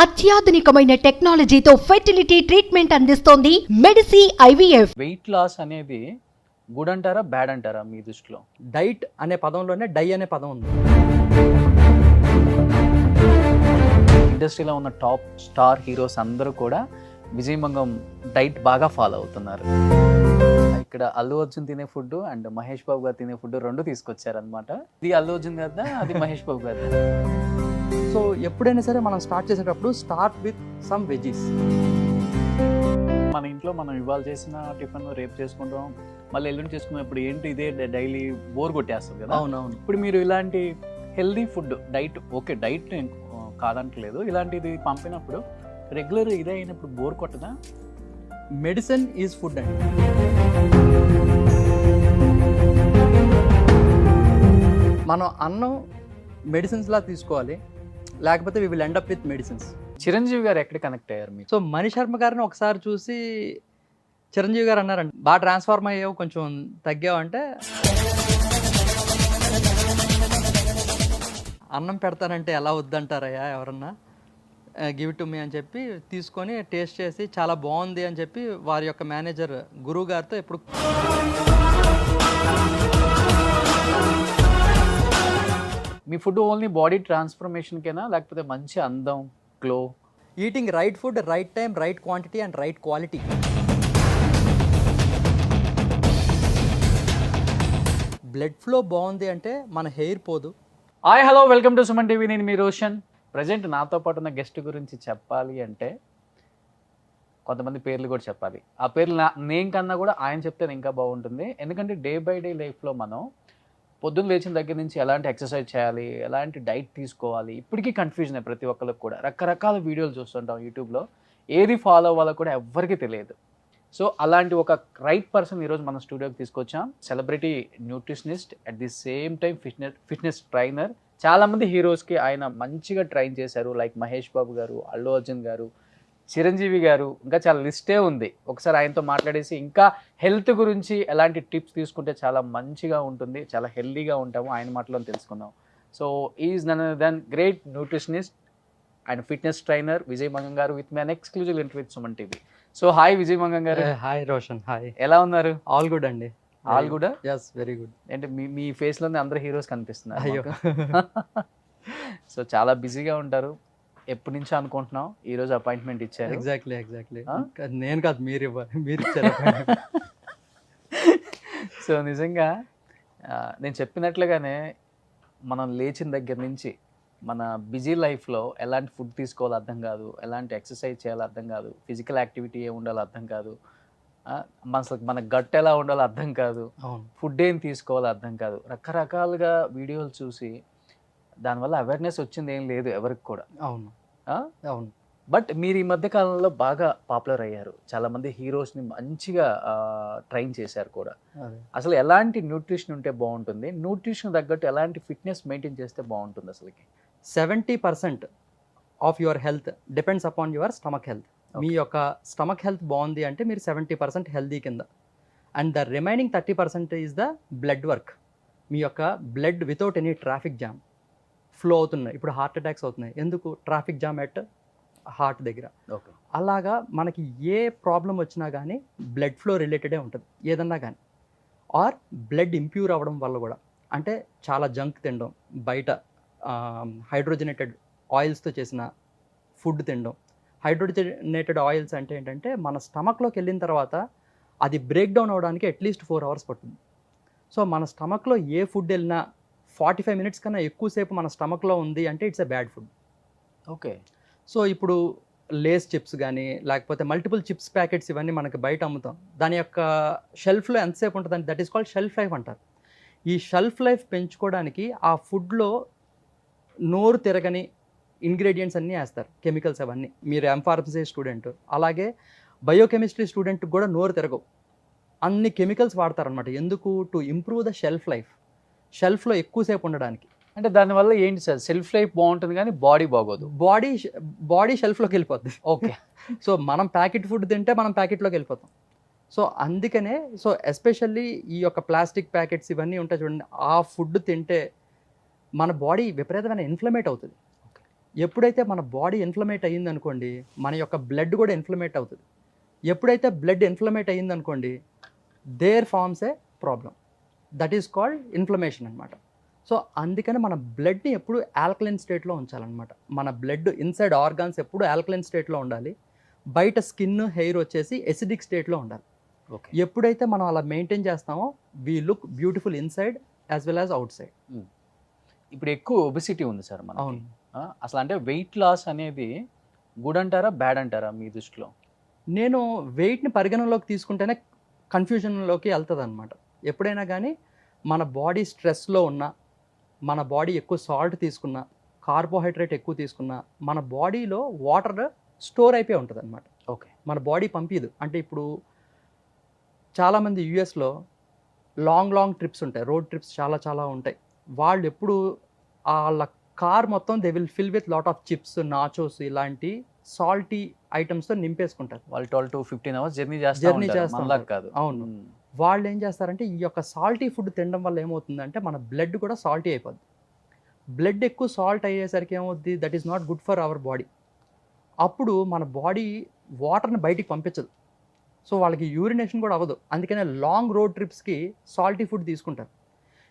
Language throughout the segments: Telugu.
అత్యాధునికమైన టెక్నాలజీతో ఫెర్టిలిటీ ట్రీట్మెంట్ అందిస్తోంది మెడిసి ఐవీఎఫ్. వెయిట్ లాస్ అనేది గుడ్ అంటారా బ్యాడ్ అంటారా మీ దృష్టిలో? డైట్ అనే పదంలోనే డై అనే పదం ఉంది. ఇండస్ట్రీలో ఉన్న టాప్ స్టార్ హీరోస్ అందరూ కూడా విజయమంగం డైట్ బాగా ఫాలో అవుతున్నారు. ఇక్కడ అల్లు అర్జున్ తినే ఫుడ్ అండ్ మహేష్ బాబు గారు తినే ఫుడ్ రెండు తీసుకొచ్చారనమాట. ఇది అల్లు అర్జున్ గారిదా, అది మహేష్ బాబు గారిదా? సో ఎప్పుడైనా సరే మనం స్టార్ట్ చేసేటప్పుడు స్టార్ట్ విత్ సమ్ వెజీస్. మన ఇంట్లో మనం ఇవాళ చేసిన టిఫిన్ రేపు చేసుకుంటాం, మళ్ళీ ఎల్లుండి చేసుకున్నాం. ఇప్పుడు ఏంటి ఇదే డైలీ బోర్ కొట్టేస్తుంది కదా. అవునవును. ఇప్పుడు మీరు ఇలాంటి healthy food diet, okay diet నేను కాదంటలేదు, ఇలాంటిది పంపినప్పుడు రెగ్యులర్ ఇదే అయినప్పుడు బోర్ కొట్టదా? మెడిసిన్ ఈజ్ ఫుడ్ అండి. మనం అన్నం మెడిసిన్స్ లా తీసుకోవాలి, లేకపోతే we will end up with medicines. Chiranjeevi garu ఎక్కడ కనెక్ట్ అయ్యారు మీకు? సో మణి శర్మ గారిని ఒకసారి చూసి చిరంజీవి గారు అన్నారండి, బాగా ట్రాన్స్ఫార్మ్ అయ్యావు, కొంచెం తగ్గావు అంటే, అన్నం పెడతానంటే ఎలా వద్దంటారయ్యా ఎవరన్నా, గివ్ టు మీ అని చెప్పి తీసుకొని టేస్ట్ చేసి చాలా బాగుంది అని చెప్పి వారి యొక్క మేనేజర్ గురువు గారితో ఎప్పుడు మీ ఫుడ్ ఓన్లీ బాడీ ట్రాన్స్ఫర్మేషన్కేనా, లేకపోతే మంచి అందం, glow? Eating right food, right time, right quantity and right quality. Blood flow బాగుంది అంటే మన హెయిర్ పోదు. Hi hello, welcome to Suman TV. నేను మీ రోషన్. ప్రజెంట్ నాతో పాటు ఉన్న గెస్ట్ గురించి చెప్పాలి అంటే కొంతమంది పేర్లు కూడా చెప్పాలి. ఆ పేర్లు నేను కన్నా కూడా ఆయన చెప్తే ఇంకా బాగుంటుంది. ఎందుకంటే డే బై డే లైఫ్లో మనం పొద్దున్న లేచిన దగ్గర నుంచి ఎలాంటి ఎక్సర్సైజ్ చేయాలి, ఎలాంటి డైట్ తీసుకోవాలి, ఇప్పటికీ కన్ఫ్యూజన్ ప్రతి ఒక్కరికి కూడా. రకరకాల వీడియోలు చూస్తుంటాం యూట్యూబ్లో, ఏది ఫాలో అవ్వాలో కూడా ఎవ్వరికీ తెలియదు. సో అలాంటి ఒక రైట్ పర్సన్ ఈరోజు మన స్టూడియోకి తీసుకొచ్చాం. Celebrity nutritionist, at the same time fitness trainer. చాలామంది హీరోస్కి ఆయన మంచిగా ట్రైన్ చేశారు, లైక్ మహేష్ బాబు గారు, అల్లు అర్జున్ గారు, చిరంజీవి గారు, ఇంకా చాలా లిస్టే ఉంది. ఒకసారి ఆయనతో మాట్లాడేసి ఇంకా హెల్త్ గురించి ఎలాంటి టిప్స్ తీసుకుంటే చాలా మంచిగా ఉంటుంది, చాలా హెల్తీగా ఉంటాము, ఆయన మాటలో తెలుసుకుందాం. So is none other than great nutritionist and fitness trainer Vijayamangam garu with me an exclusive interview with Suman TV. So hi Vijayamangam garu. Hi Roshan. Hi. ఎలా ఉన్నారు? ఆల్ గుడ్ అండి. All good? yes, very good. అంటే మీ ఫేస్లోనే అందరు హీరోస్ కనిపిస్తున్నారు. అయ్యో. సో చాలా బిజీగా ఉంటారు. ఎప్పటి నుంచో అనుకుంటున్నాం, ఈ రోజు అపాయింట్మెంట్ ఇచ్చారు. ఎగ్జాక్ట్లీ. నేను కాదు, మీరు ఇచ్చారు. సో నిజంగా నేను చెప్పినట్లుగానే మనం లేచిన దగ్గర నుంచి మన బిజీ లైఫ్లో ఎలాంటి ఫుడ్ తీసుకోవాలో అర్థం కాదు, ఎలాంటి ఎక్సర్సైజ్ చేయాలో అర్థం కాదు, ఫిజికల్ యాక్టివిటీ ఏ ఉండాలో అర్థం కాదు, మన గట్ ఎలా ఉండాలో అర్థం కాదు, ఫుడ్ ఏం తీసుకోవాలో అర్థం కాదు. రకరకాలుగా వీడియోలు చూసి దానివల్ల అవేర్నెస్ వచ్చింది ఏం లేదు ఎవరికి కూడా. అవును. బట్ మీరు ఈ మధ్య కాలంలో బాగా పాపులర్ అయ్యారు, చాలామంది హీరోస్ని మంచిగా ట్రైన్ చేశారు కూడా. అసలు ఎలాంటి న్యూట్రిషన్ ఉంటే బాగుంటుంది, న్యూట్రిషన్ తగ్గట్టు ఎలాంటి ఫిట్నెస్ మెయింటైన్ చేస్తే బాగుంటుంది? అసలుకి 70% of your health depends upon your stomach health. మీ యొక్క స్టమక్ హెల్త్ బాగుంది అంటే మీరు 70% హెల్దీ కింద. And the remaining 30% is the blood work. మీ యొక్క blood without any traffic jam flow అవుతున్నాయి. ఇప్పుడు హార్ట్ అటాక్స్ అవుతున్నాయి, ఎందుకు? ట్రాఫిక్ జామ్ ఎట్ హార్ట్ దగ్గర. ఓకే. అలాగా మనకి ఏ ప్రాబ్లం వచ్చినా కానీ బ్లడ్ ఫ్లో రిలేటెడే ఉంటుంది ఏదన్నా కానీ. ఆర్ బ్లడ్ ఇంప్యూర్ అవ్వడం వల్ల కూడా, అంటే చాలా జంక్ తినడం, బయట హైడ్రోజనేటెడ్ ఆయిల్స్తో చేసిన ఫుడ్ తినడం. హైడ్రోజనేటెడ్ ఆయిల్స్ అంటే ఏంటంటే మన స్టమక్లోకి వెళ్ళిన తర్వాత అది బ్రేక్ డౌన్ అవ్వడానికి అట్లీస్ట్ 4 hours పడుతుంది. సో మన స్టమక్లో ఏ ఫుడ్ వెళ్ళినా 45 minutes కన్నా ఎక్కువసేపు మన స్టమక్లో ఉంది అంటే it's a bad food. Okay. So ఇప్పుడు లేస్ చిప్స్ కానీ, లేకపోతే మల్టిపుల్ చిప్స్ ప్యాకెట్స్, ఇవన్నీ మనకి బయట అమ్ముతాం. దాని యొక్క షెల్ఫ్లో ఎంతసేపు ఉంటుందని, that is called shelf life అంటారు. ఈ షెల్ఫ్ లైఫ్ పెంచుకోవడానికి ఆ ఫుడ్లో నోరు తిరగని ఇంగ్రీడియంట్స్ అన్నీ వేస్తారు, కెమికల్స్ అవన్నీ. మీరు ఎంఫార్మసీ స్టూడెంట్, అలాగే బయోకెమిస్ట్రీ స్టూడెంట్ కూడా నోరు తిరగవు, అన్ని కెమికల్స్ వాడతారనమాట. ఎందుకు? To improve the shelf life, షెల్ఫ్లో ఎక్కువసేపు ఉండడానికి. అంటే దానివల్ల ఏంటి సార్? సెల్ఫ్ లైఫ్ బాగుంటుంది కానీ బాడీ బాగోదు. బాడీ షెల్ఫ్లోకి వెళ్ళిపోద్ది. ఓకే. సో మనం ప్యాకెట్ ఫుడ్ తింటే మనం ప్యాకెట్లోకి వెళ్ళిపోతాం. సో అందుకనే, సో ఎస్పెషల్లీ ఈ యొక్క ప్లాస్టిక్ ప్యాకెట్స్ ఇవన్నీ ఉంటాయి చూడండి, ఆ ఫుడ్ తింటే మన బాడీ విపరీతమైన ఇన్ఫ్లమేట్ అవుతుంది. ఎప్పుడైతే మన బాడీ ఇన్ఫ్లమేట్ అయ్యింది అనుకోండి, మన యొక్క బ్లడ్ కూడా ఇన్ఫ్లమేట్ అవుతుంది. ఎప్పుడైతే బ్లడ్ ఇన్ఫ్లమేట్ అయ్యింది అనుకోండి, there forms a problem, that is called inflammation అనమాట. సో అందుకని మన బ్లడ్ని ఎప్పుడు ఆల్కలైన్ స్టేట్లో ఉంచాలన్నమాట. మన బ్లడ్ ఇన్సైడ్ ఆర్గాన్స్ ఎప్పుడు ఆల్కలైన్ స్టేట్లో ఉండాలి, బయట స్కిన్ హెయిర్ వచ్చేసి ఎసిడిక్ స్టేట్లో ఉండాలి. ఓకే. ఎప్పుడైతే మనం అలా మెయింటైన్ చేస్తామో we look beautiful inside as well as out side. ఇప్పుడు ఎక్కువ ఒబిసిటీ ఉంది సార్ మనకి. అవును. అసలు అంటే వెయిట్ లాస్ అనేది గుడ్ అంటారా బ్యాడ్ అంటారా మీ దృష్టిలో? నేను వెయిట్ని పరిగణనలోకి తీసుకుంటేనే కన్ఫ్యూజన్లోకి వెళ్తుంది అనమాట. ఎప్పుడైనా కానీ మన బాడీ స్ట్రెస్లో ఉన్న, మన బాడీ ఎక్కువ సాల్ట్ తీసుకున్నా, కార్బోహైడ్రేట్ ఎక్కువ తీసుకున్నా, మన బాడీలో వాటర్ స్టోర్ అయిపోయి ఉంటుంది అనమాట. ఓకే. మన బాడీ పంపిదు. అంటే ఇప్పుడు చాలామంది యూఎస్లో లాంగ్ ట్రిప్స్ ఉంటాయి, రోడ్ ట్రిప్స్ చాలా ఉంటాయి. వాళ్ళు ఎప్పుడు వాళ్ళ కార్ మొత్తం they will fill with lot of chips, nachos ఇలాంటి సాల్టీ ఐటమ్స్తో నింపేసుకుంటారు. వాళ్ళు 12 to 15 hours జర్నీ జర్నీ చేస్తారు. చేస్తారు. కాదు. అవును. వాళ్ళు ఏం చేస్తారంటే ఈ యొక్క సాల్టీ ఫుడ్ తినడం వల్ల ఏమవుతుందంటే మన బ్లడ్ కూడా సాల్టీ అయిపోద్ది. బ్లడ్ ఎక్కువ సాల్ట్ అయ్యేసరికి ఏమవుద్ది, that is not good for our body. అప్పుడు మన బాడీ వాటర్ని బయటికి పంపించదు. సో వాళ్ళకి యూరినేషన్ కూడా అవ్వదు. అందుకనే లాంగ్ రోడ్ ట్రిప్స్కి సాల్టీ ఫుడ్ తీసుకుంటారు.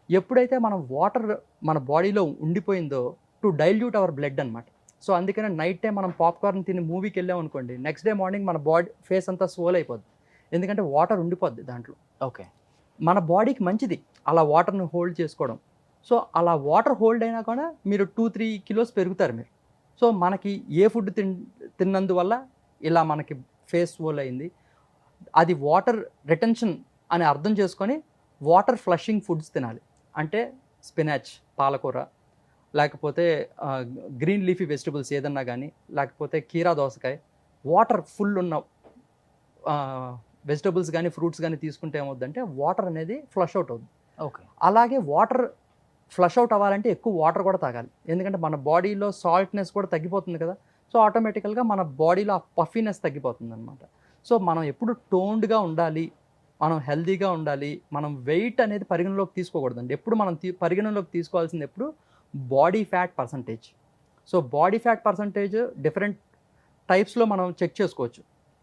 ఎప్పుడైతే మనం వాటర్ మన బాడీలో ఉండిపోయిందో టు డైల్యూట్ అవర్ బ్లడ్ అనమాట. సో అందుకనే నైట్ టైం మనం పాప్కార్న్ తిని మూవీకి వెళ్ళాం అనుకోండి, నెక్స్ట్ డే మార్నింగ్ మన బాడీ ఫేస్ అంతా స్వోల్ అయిపోద్ది, ఎందుకంటే వాటర్ ఉండిపోద్ది దాంట్లో. ఓకే. మన బాడీకి మంచిది అలా వాటర్ని హోల్డ్ చేసుకోవడం. సో అలా వాటర్ హోల్డ్ అయినా కూడా మీరు 2-3 kilos పెరుగుతారు మీరు. సో మనకి ఏ ఫుడ్ తిన్నందువల్ల ఇలా మనకి ఫేస్ స్వోల్ అయింది, అది వాటర్ రిటెన్షన్ అని అర్థం చేసుకొని వాటర్ ఫ్లషింగ్ ఫుడ్స్ తినాలి. అంటే స్పినాచ్, పాలకూర, లేకపోతే గ్రీన్ లీఫీ వెజిటబుల్స్ ఏదన్నా కానీ, లేకపోతే కీరా దోసకాయ, వాటర్ ఫుల్ ఉన్న వెజిటబుల్స్ కానీ ఫ్రూట్స్ కానీ తీసుకుంటే ఏమవుద్దంటే వాటర్ అనేది ఫ్లష్ అవుట్ అవుతుంది. ఓకే. అలాగే వాటర్ ఫ్లష్ అవుట్ అవ్వాలంటే ఎక్కువ వాటర్ కూడా తాగాలి, ఎందుకంటే మన బాడీలో సాల్ట్నెస్ కూడా తగ్గిపోతుంది కదా. సో ఆటోమేటికల్గా మన బాడీలో ఆ పఫీనెస్ తగ్గిపోతుంది అనమాట. సో మనం ఎప్పుడు టోన్డ్గా ఉండాలి, మనం హెల్దీగా ఉండాలి. మనం వెయిట్ అనేది పరిగణలోకి తీసుకోకూడదండి. ఎప్పుడు మనం పరిగణలోకి తీసుకోవాల్సింది ఎప్పుడు body fat percentage. So body fat percentage different టైప్స్లో మనం చెక్ చేసుకోవచ్చు.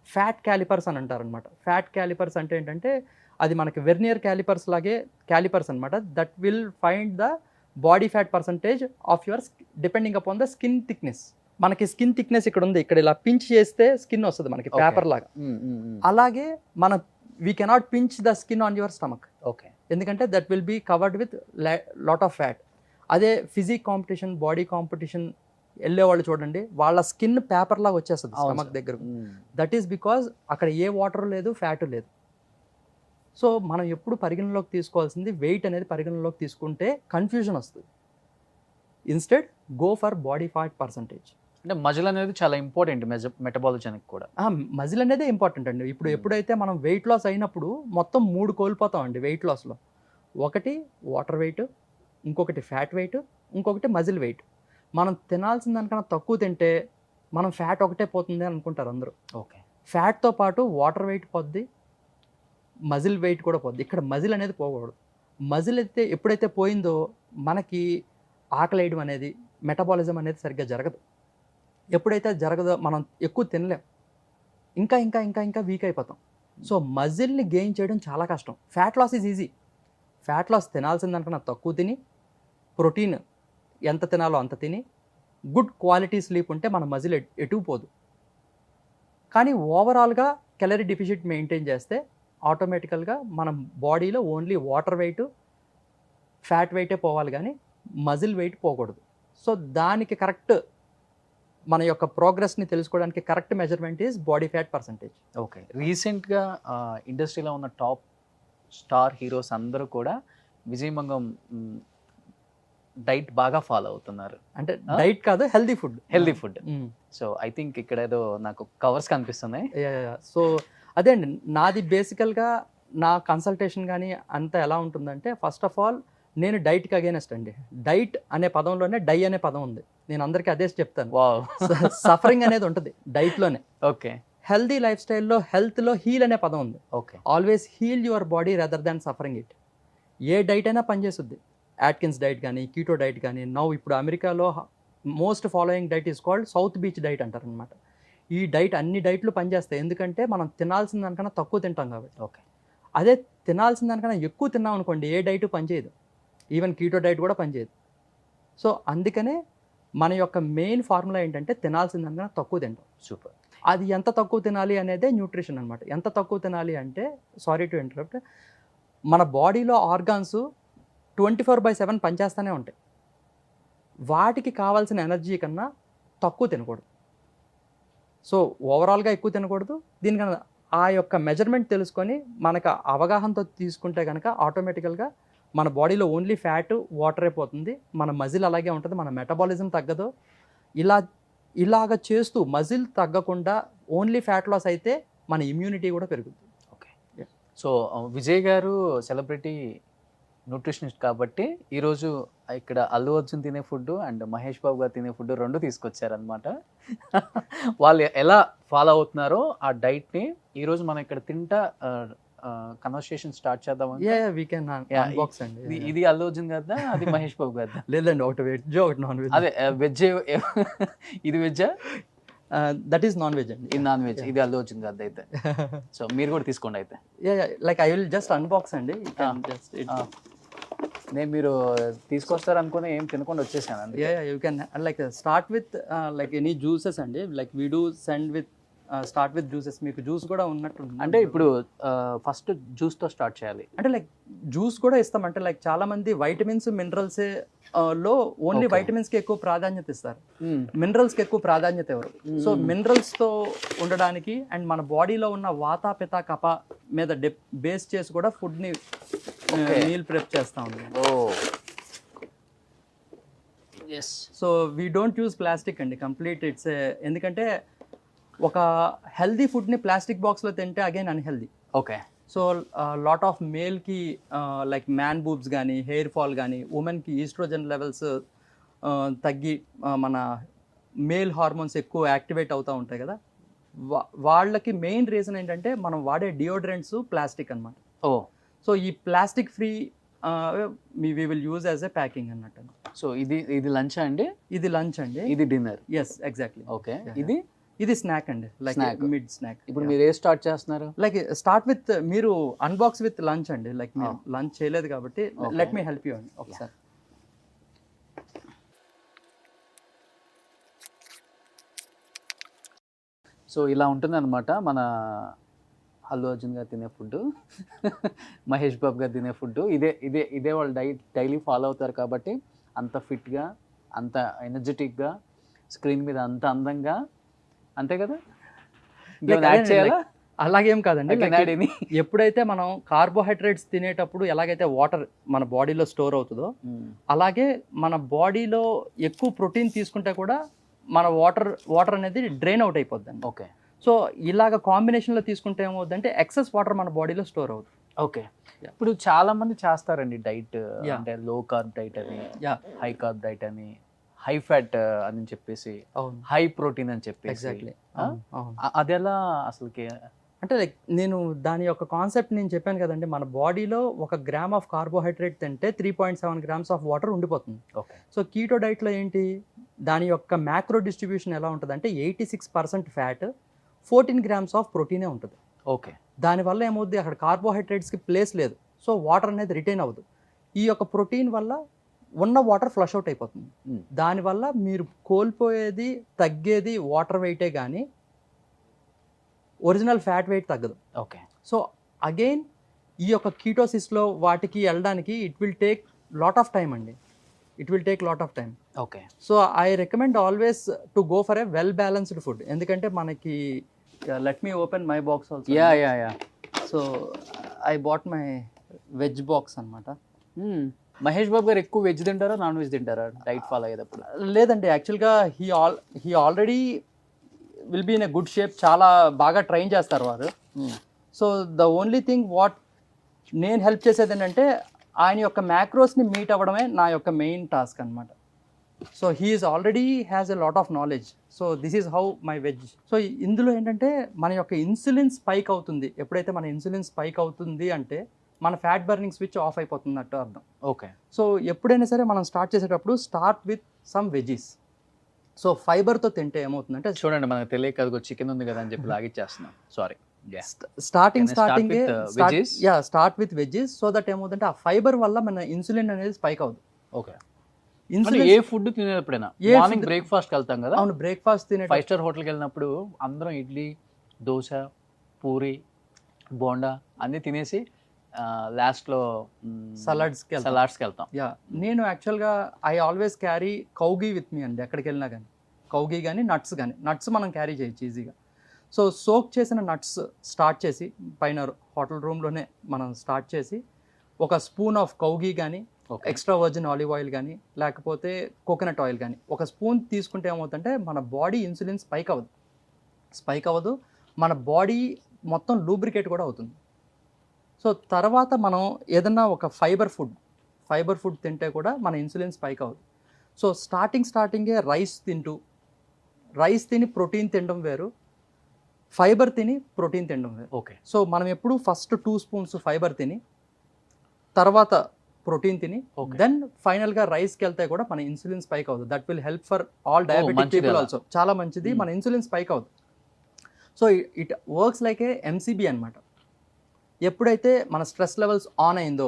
ఫ్యాట్ క్యాలిపర్స్ అని అంటారనమాట. ఫ్యాట్ క్యాలిపర్స్ అంటే ఏంటంటే అది మనకి వెర్నియర్ క్యాలిపర్స్ లాగే క్యాలిపర్స్ అనమాట. That will find the body fat percentage of your depending upon the skin thickness. మనకి స్కిన్ థిక్నెస్ ఇక్కడ ఉంది, ఇక్కడ ఇలా పించ్ చేస్తే స్కిన్ వస్తుంది మనకి పేపర్ లాగా. అలాగే మన we cannot pinch the skin on your stomach. Okay. ఎందుకంటే that will be covered with lot of fat. అదే ఫిజిక్ కాంపిటీషన్, బాడీ కాంపిటీషన్ వెళ్ళేవాళ్ళు చూడండి, వాళ్ళ స్కిన్ పేపర్ లాగా వచ్చేస్తుంది స్టమక్ దగ్గర. దట్ ఈస్ బికాజ్ అక్కడ ఏ వాటర్ లేదు, ఫ్యాట్ లేదు. సో మనం ఎప్పుడు పరిగణలోకి తీసుకోవాల్సింది వెయిట్ అనేది పరిగణలోకి తీసుకుంటే కన్ఫ్యూజన్ వస్తుంది. Instead go for body fat percentage. అంటే మజిల్ అనేది చాలా ఇంపార్టెంట్ మెటబాలిజానికి కూడా. మజిల్ అనేది ఇంపార్టెంట్ అండి. ఇప్పుడు ఎప్పుడైతే మనం వెయిట్ లాస్ అయినప్పుడు మొత్తం 3 కోల్పోతాం అండి వెయిట్ లాస్లో. ఒకటి వాటర్ వెయిట్, ఇంకొకటి ఫ్యాట్ వెయిట్, ఇంకొకటి మజిల్ వెయిట్. మనం తినాల్సిన దానికన్నా తక్కువ తింటే మనం ఫ్యాట్ ఒకటే పోతుంది అని అనుకుంటారు అందరూ. ఓకే. ఫ్యాట్తో పాటు వాటర్ వెయిట్ పోద్ది, మజిల్ వెయిట్ కూడా పోద్ది. ఇక్కడ మజిల్ అనేది పోకూడదు. మజిల్ అయితే ఎప్పుడైతే పోయిందో మనకి ఆకలి వేయడం అనేది, మెటబాలిజం అనేది సరిగ్గా జరగదు. ఎప్పుడైతే జరగదో మనం ఎక్కువ తినలేం, ఇంకా ఇంకా ఇంకా ఇంకా వీక్ అయిపోతాం. సో మజిల్ని గెయిన్ చేయడం చాలా కష్టం. Fat loss is easy. Fat loss తినాల్సిన దానికన్నా తక్కువ తిని, ప్రోటీన్ ఎంత తినాలో అంత తిని, గుడ్ క్వాలిటీ స్లీప్ ఉంటే మన మజిల్ ఎటు పోదు. కానీ ఓవరాల్గా క్యాలరీ డెఫిసిట్ మెయింటైన్ చేస్తే ఆటోమేటికల్గా మన బాడీలో ఓన్లీ వాటర్ వెయిట్, ఫ్యాట్ వెయిటే పోవాలి, కానీ మజిల్ వెయిట్ పోకూడదు. సో దానికి కరెక్ట్ మన యొక్క ప్రోగ్రెస్ని తెలుసుకోవడానికి correct measurement is body fat percentage. Okay. రీసెంట్గా ఇండస్ట్రీలో ఉన్న టాప్ స్టార్ హీరోస్ అందరూ కూడా విజయమంగం డైట్ బాగా ఫాలో అవుతున్నారు. అంటే డైట్ కాదు, healthy food. So I think ఇక్కడ ఏదో నాకు కవర్స్ కనిపిస్తున్నాయి. సో అదే అండి, నాది బేసికల్గా నా కన్సల్టేషన్ కానీ అంతా ఎలా ఉంటుందంటే, ఫస్ట్ ఆఫ్ ఆల్ నేను డైట్కి అగేనెస్ట్ అండి. డైట్ అనే పదంలోనే డై అనే పదం ఉంది. నేను అందరికీ అదే చెప్తాను. సఫరింగ్ అనేది ఉంటుంది డైట్లోనే. ఓకే. హెల్దీ లైఫ్ స్టైల్లో హెల్త్లో హీల్ అనే పదం ఉంది. Okay. Always heal your body rather than suffering it. ఏ డైట్ అయినా పనిచేస్తుంది. యాట్కిన్స్ డైట్ కానీ, కీటో డైట్ కానీ, ఇప్పుడు అమెరికాలో most following diet is called south beach diet అంటారు అనమాట. ఈ డైట్ అన్ని డైట్లు పనిచేస్తాయి, ఎందుకంటే మనం తినాల్సిన దానికన్నా తక్కువ తింటాం కాబట్టి. ఓకే. అదే తినాల్సిన దానికన్నా ఎక్కువ తిన్నాం అనుకోండి, ఏ డైట్ పనిచేయదు, ఈవెన్ కీటో డైట్ కూడా పనిచేయదు. సో అందుకనే మన యొక్క మెయిన్ ఫార్ములా ఏంటంటే తినాల్సిన దానికన్నా తక్కువ తింటాం. సూపర్. అది ఎంత తక్కువ తినాలి అనేదే న్యూట్రిషన్ అనమాట. ఎంత తక్కువ తినాలి అంటే, సారీ టు ఇంటరప్ట్, మన బాడీలో ఆర్గాన్స్ 24/7 పనిచేస్తూనే ఉంటాయి. వాటికి కావాల్సిన ఎనర్జీ కన్నా తక్కువ తినకూడదు. సో ఓవరాల్గా ఎక్కువ తినకూడదు. దీనికన్నా ఆ యొక్క మెజర్మెంట్ తెలుసుకొని మనకు అవగాహనతో తీసుకుంటే కనుక ఆటోమేటికల్గా మన బాడీలో ఓన్లీ ఫ్యాట్ వాటర్ అయిపోతుంది, మన మజిల్ అలాగే ఉంటుంది, మన మెటబాలిజం తగ్గదు. ఇలాగ చేస్తూ మజిల్ తగ్గకుండా ఓన్లీ ఫ్యాట్ లాస్ అయితే మన ఇమ్యూనిటీ కూడా పెరుగుతుంది. ఓకే. సో విజయ్ గారు సెలబ్రిటీ న్యూట్రిషనిస్ట్ కాబట్టి ఈరోజు ఇక్కడ అల్లు అర్జున్ తినే ఫుడ్ అండ్ మహేష్ బాబు గారు తినే ఫుడ్ రెండు తీసుకొచ్చారనమాట. వాళ్ళు ఎలా ఫాలో అవుతున్నారో ఆ డైట్ని ఈరోజు మనం ఇక్కడ తింటా కన్వర్సేషన్ స్టార్ట్ చేద్దాం. ఇది అల్లు అర్జున్ కదా, అది మహేష్ బాబు కదా? లేదండి, ఒకటి వెజ్ ఒకటి నాన్ వెజ్. అదే వెజ్. ఇది వెజ్జా? దట్ ఈస్ నాన్ వెజ్ అండి. ఇది నాన్ వెజ్, ఇది అల్లు అర్జున్ కదా అయితే. సో మీరు కూడా తీసుకోండి అయితే. Like I will just unbox అండి. నేను మీరు తీసుకొస్తారు అనుకుని ఏం తినకుండా వచ్చేసాను. You can like start with like any juices అండి. Like we do send with start with juices. మీకు జ్యూస్ కూడా ఉన్నట్టు అంటే ఇప్పుడు ఫస్ట్ జ్యూస్తో స్టార్ట్ చేయాలి అంటే లైక్ జ్యూస్ కూడా ఇస్తాం. అంటే లైక్ చాలా మంది వైటమిన్స్ మినరల్స్ లో ఓన్లీ వైటమిన్స్ కి ఎక్కువ ప్రాధాన్యత ఇస్తారు, మినరల్స్ కి ఎక్కువ ప్రాధాన్యత ఎవరు. సో మినరల్స్ తో ఉండడానికి అండ్ మన బాడీలో ఉన్న వాత పిత కప మీద బేస్ చేసి కూడా ఫుడ్ ని మీల్ ప్రిప్ చేస్తా ఉన్నాం. So we don't use plastic అండి కంప్లీట్. ఇట్స్ ఎందుకంటే ఒక హెల్దీ ఫుడ్ని ప్లాస్టిక్ బాక్స్లో తింటే again unhealthy. Okay. So lot of మేల్కి లైక్ మ్యాన్ బూబ్స్ కానీ హెయిర్ ఫాల్ కానీ, ఉమెన్కి ఈస్ట్రోజన్ లెవెల్స్ తగ్గి మన మేల్ హార్మోన్స్ ఎక్కువ యాక్టివేట్ అవుతూ ఉంటాయి కదా, వాళ్ళకి మెయిన్ రీజన్ ఏంటంటే మనం వాడే డియోడ్రెంట్స్ ప్లాస్టిక్ అనమాట. సో ఈ plastic free we will use as a packing అన్నట్టు. సో ఇది లంచ్ అండి? ఇది లంచ్ అండి. ఇది డిన్నర్? Yes exactly. ఓకే. ఇది స్నాక్ అండి, లైక్ మిడ్ స్నాక్. ఇప్పుడు మీరు ఏ స్టార్ట్ చేస్తున్నారు? లైక్ స్టార్ట్ విత్ మీరు అన్బాక్స్ విత్ లంచ్ అండి. లైక్ మీరు లంచ్ చేయలేదు కాబట్టి లెట్ మీ హెల్ప్ యూ అండి ఒకసారి. సో ఇలా ఉంటుంది అనమాట మన అల్లు అర్జున్ గారు తినే ఫుడ్, మహేష్ బాబు గారు తినే ఫుడ్. ఇదే వాళ్ళు డైలీ ఫాలో అవుతారు కాబట్టి అంత ఫిట్గా, అంత ఎనర్జెటిక్గా, స్క్రీన్ మీద అంత అందంగా, అంతే కదా? అలాగేం కాదండి. ఎప్పుడైతే మనం కార్బోహైడ్రేట్స్ తినేటప్పుడు ఎలాగైతే వాటర్ మన బాడీలో స్టోర్ అవుతుందో, అలాగే మన బాడీలో ఎక్కువ ప్రోటీన్ తీసుకుంటే కూడా మన వాటర్ అనేది డ్రైన్ అవుట్ అయిపోద్ది. ఓకే. సో ఇలాగ కాంబినేషన్లో తీసుకుంటే ఏమవుతుందంటే ఎక్సెస్ వాటర్ మన బాడీలో స్టోర్ అవుతుంది. ఓకే. ఇప్పుడు చాలా మంది చేస్తారండి డైట్, అంటే లో కార్బ్ డైట్ అని, హై కార్బ్ డైట్ అని, హై ఫ్యాట్ అని చెప్పేసి, హై ప్రోటీన్ అని చెప్పేసి. అది ఎలా అసలుకి? అంటే లైక్ నేను దాని యొక్క కాన్సెప్ట్ నేను చెప్పాను కదండి, మన బాడీలో 1 గ్రామ్ ఆఫ్ కార్బోహైడ్రేట్ తింటే 3.7 grams ఆఫ్ వాటర్ ఉండిపోతుంది. ఓకే. సో కీటో డైట్లో ఏంటి, దాని యొక్క మ్యాక్రో డిస్ట్రిబ్యూషన్ ఎలా ఉంటుంది అంటే 86% ఫ్యాట్, 14 grams ఆఫ్ ప్రోటీనే ఉంటుంది. ఓకే. దానివల్ల ఏమవుద్ది, అక్కడ కార్బోహైడ్రేట్స్కి ప్లేస్ లేదు, సో వాటర్ అనేది రిటైన్ అవ్వదు. ఈ యొక్క ప్రోటీన్ వల్ల ఉన్న వాటర్ ఫ్లష్ అవుట్ అయిపోతుంది. దానివల్ల మీరు కోల్పోయేది, తగ్గేది వాటర్ వెయిటే కానీ ఒరిజినల్ ఫ్యాట్ వెయిట్ తగ్గదు. ఓకే. సో అగైన్ ఈ యొక్క కీటోసిస్లో వాటికి వెళ్ళడానికి it will take lot of time అండి. Okay. So I recommend always to go for a well balanced food. ఎందుకంటే మనకి let me open my box also. Yeah. So I bought my veg box అనమాట. మహేష్ బాబు గారు ఎక్కువ వెజ్ తింటారా, నాన్ వెజ్ తింటారా డైట్ ఫాలో అయ్యేటప్పుడు? లేదండి, యాక్చువల్గా he already will be in a good shape. చాలా బాగా ట్రైన్ చేస్తారు వారు. So the only thing what నేను హెల్ప్ చేసేది ఏంటంటే ఆయన యొక్క మ్యాక్రోస్ని మీట్ అవ్వడమే నా యొక్క మెయిన్ టాస్క్ అనమాట. So he's already has a lot of knowledge. So this is how my veg. So ఇందులో ఏంటంటే మన యొక్క ఇన్సులిన్ స్పైక్ అవుతుంది. ఎప్పుడైతే మన ఇన్సులిన్ స్పైక్ అవుతుంది అంటే మన ఫ్యాట్ బర్నింగ్ స్విచ్ ఆఫ్ అయిపోతున్నట్టు అర్థం. ఓకే. సో ఎప్పుడైనా సరే మనం స్టార్ట్ చేసేటప్పుడు start with some veggies. So ఫైబర్తో తింటే ఏమవుతుందంటే చూడండి మనకు తెలియక అదిగో చికెన్ ఉంది కదా అని చెప్పి లాగిచ్చేస్తున్నాం. Sorry. Starting Can I start with, veggies? Start with veggies. So that ఏమవుతుందంటే ఆ ఫైబర్ వల్ల మన ఇన్సులిన్ అనేది స్పైక్ అవుతుంది. ఓకే. అంటే ఇన్సులిన్ ఏ ఫుడ్ తినేటప్పుడైనా ఏ మార్నింగ్ food- బ్రేక్ఫాస్ట్కి వెళ్తాం కదా, అవును, బ్రేక్ఫాస్ట్ తినే 5 స్టార్ హోటల్కి వెళ్ళినప్పుడు అందరం ఇడ్లీ, దోశ, పూరి, బోండా అన్నీ తినేసి లాస్ట్లో సలాడ్స్కి సలాడ్స్కి వెళ్తాం. యా, నేను యాక్చువల్గా I always carry కౌగీ with me అండి. ఎక్కడికి వెళ్ళినా కానీ కౌగీ కానీ నట్స్ మనం క్యారీ చేయొచ్చు ఈజీగా. సో సోక్ చేసిన నట్స్ స్టార్ట్ చేసి పైన హోటల్ రూమ్లోనే మనం స్టార్ట్ చేసి ఒక స్పూన్ ఆఫ్ కౌగీ కానీ okay. Extra virgin olive oil కానీ లేకపోతే కోకోనట్ ఆయిల్ కానీ ఒక స్పూన్ తీసుకుంటే ఏమవుతుందంటే మన బాడీ ఇన్సులిన్ స్పైక్ అవ్వదు, మన బాడీ మొత్తం లూబ్రికేట్ కూడా అవుతుంది. సో తర్వాత మనం ఏదన్నా ఒక ఫైబర్ ఫుడ్ తింటే కూడా మన ఇన్సులిన్ స్పైక్ అవ్వదు. సో స్టార్టింగే రైస్ తిని ప్రోటీన్ తినడం వేరు, ఫైబర్ తిని ప్రోటీన్ తినడం వేరు. ఓకే. సో మనం ఎప్పుడు ఫస్ట్ 2 స్పూన్స్ ఫైబర్ తిని తర్వాత ప్రోటీన్ తిని Okay. దెన్ ఫైనల్గా రైస్కి వెళ్తే కూడా మన ఇన్సులిన్ స్పైక్ అవుతుంది. That will help for all diabetic మంచిది పీపుల్ అలా. ఆల్సో. చాలా మంచిది, మన ఇన్సులిన్ స్పైక్ అవుతుంది. So it works like A MCB అనమాట. ఎప్పుడైతే మన స్ట్రెస్ లెవెల్స్ ఆన్ అయిందో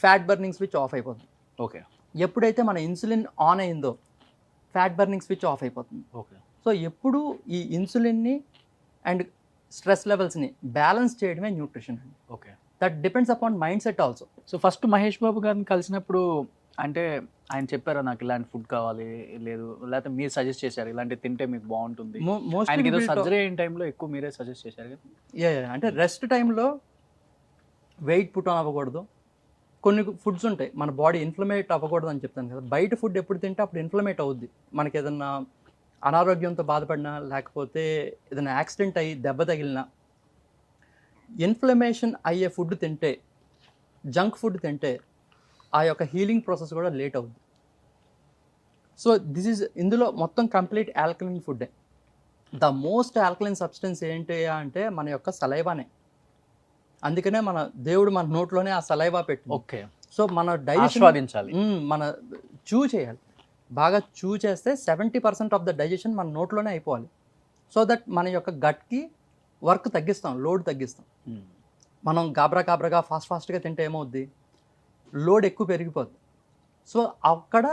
ఫ్యాట్ బర్నింగ్ స్విచ్ ఆఫ్ అయిపోతుంది. ఓకే. ఎప్పుడైతే మన ఇన్సులిన్ ఆన్ అయిందో ఫ్యాట్ బర్నింగ్ స్విచ్ ఆఫ్ అయిపోతుంది. ఓకే. సో ఎప్పుడు ఈ ఇన్సులిన్ని అండ్ స్ట్రెస్ లెవెల్స్ని బ్యాలెన్స్ చేయడమే న్యూట్రిషన్ అండి. Okay. That depends upon mind set also. So first Mahesh Babu గారిని కలిసినప్పుడు అంటే ఆయన చెప్పారా నాకు ఇలాంటి ఫుడ్ కావాలి, లేదు లేకపోతే మీరు సజెస్ట్ చేశారు ఇలాంటి తింటే మీకు బాగుంటుంది, ఆయనకి ఏదో సర్జరీ అయిన టైంలో ఎక్కువ మీరే సజెస్ట్ చేశారు కదా? అంటే రెస్ట్ టైంలో వెయిట్ పుట్ ఆన్ అవ్వకూడదు. కొన్ని ఫుడ్స్ ఉంటాయి మన బాడీ ఇన్ఫ్లమేట్ అవ్వకూడదు అని చెప్తాను కదా. బయట ఫుడ్ ఎప్పుడు తింటే అప్పుడు ఇన్ఫ్లమేట్ అవుద్ది. మనకి ఏదన్నా అనారోగ్యంతో బాధపడినా లేకపోతే ఏదైనా యాక్సిడెంట్ అయ్యి దెబ్బ తగిలినా ఇన్ఫ్లమేషన్ అయ్యే ఫుడ్ తింటే, జంక్ ఫుడ్ తింటే ఆ యొక్క హీలింగ్ ప్రాసెస్ కూడా లేట్ అవుద్ది. సో ఇందులో మొత్తం కంప్లీట్ ఆల్కలైన్ ఫుడ్డే. ద మోస్ట్ ఆల్కలైన్ సబ్స్టెన్స్ ఏంటి అంటే మన యొక్క సలైవానే. అందుకనే మన దేవుడు మన నోట్లోనే ఆ సలైవా పెట్టింది. ఓకే. సో మన డైజెషన్ ఆస్వాదించాలి. మన చూ చేయాలి. బాగా చూ చేస్తే 70% ఆఫ్ ద డైజెషన్ మన నోట్లోనే అయిపోవాలి. సో దట్ మన యొక్క గట్కి వర్క్ తగ్గిస్తాం, లోడ్ తగ్గిస్తాం. మనం గాబరాగా ఫాస్ట్గా తింటే ఏమవుద్ది, లోడ్ ఎక్కువ పెరిగిపోద్ది. సో అక్కడ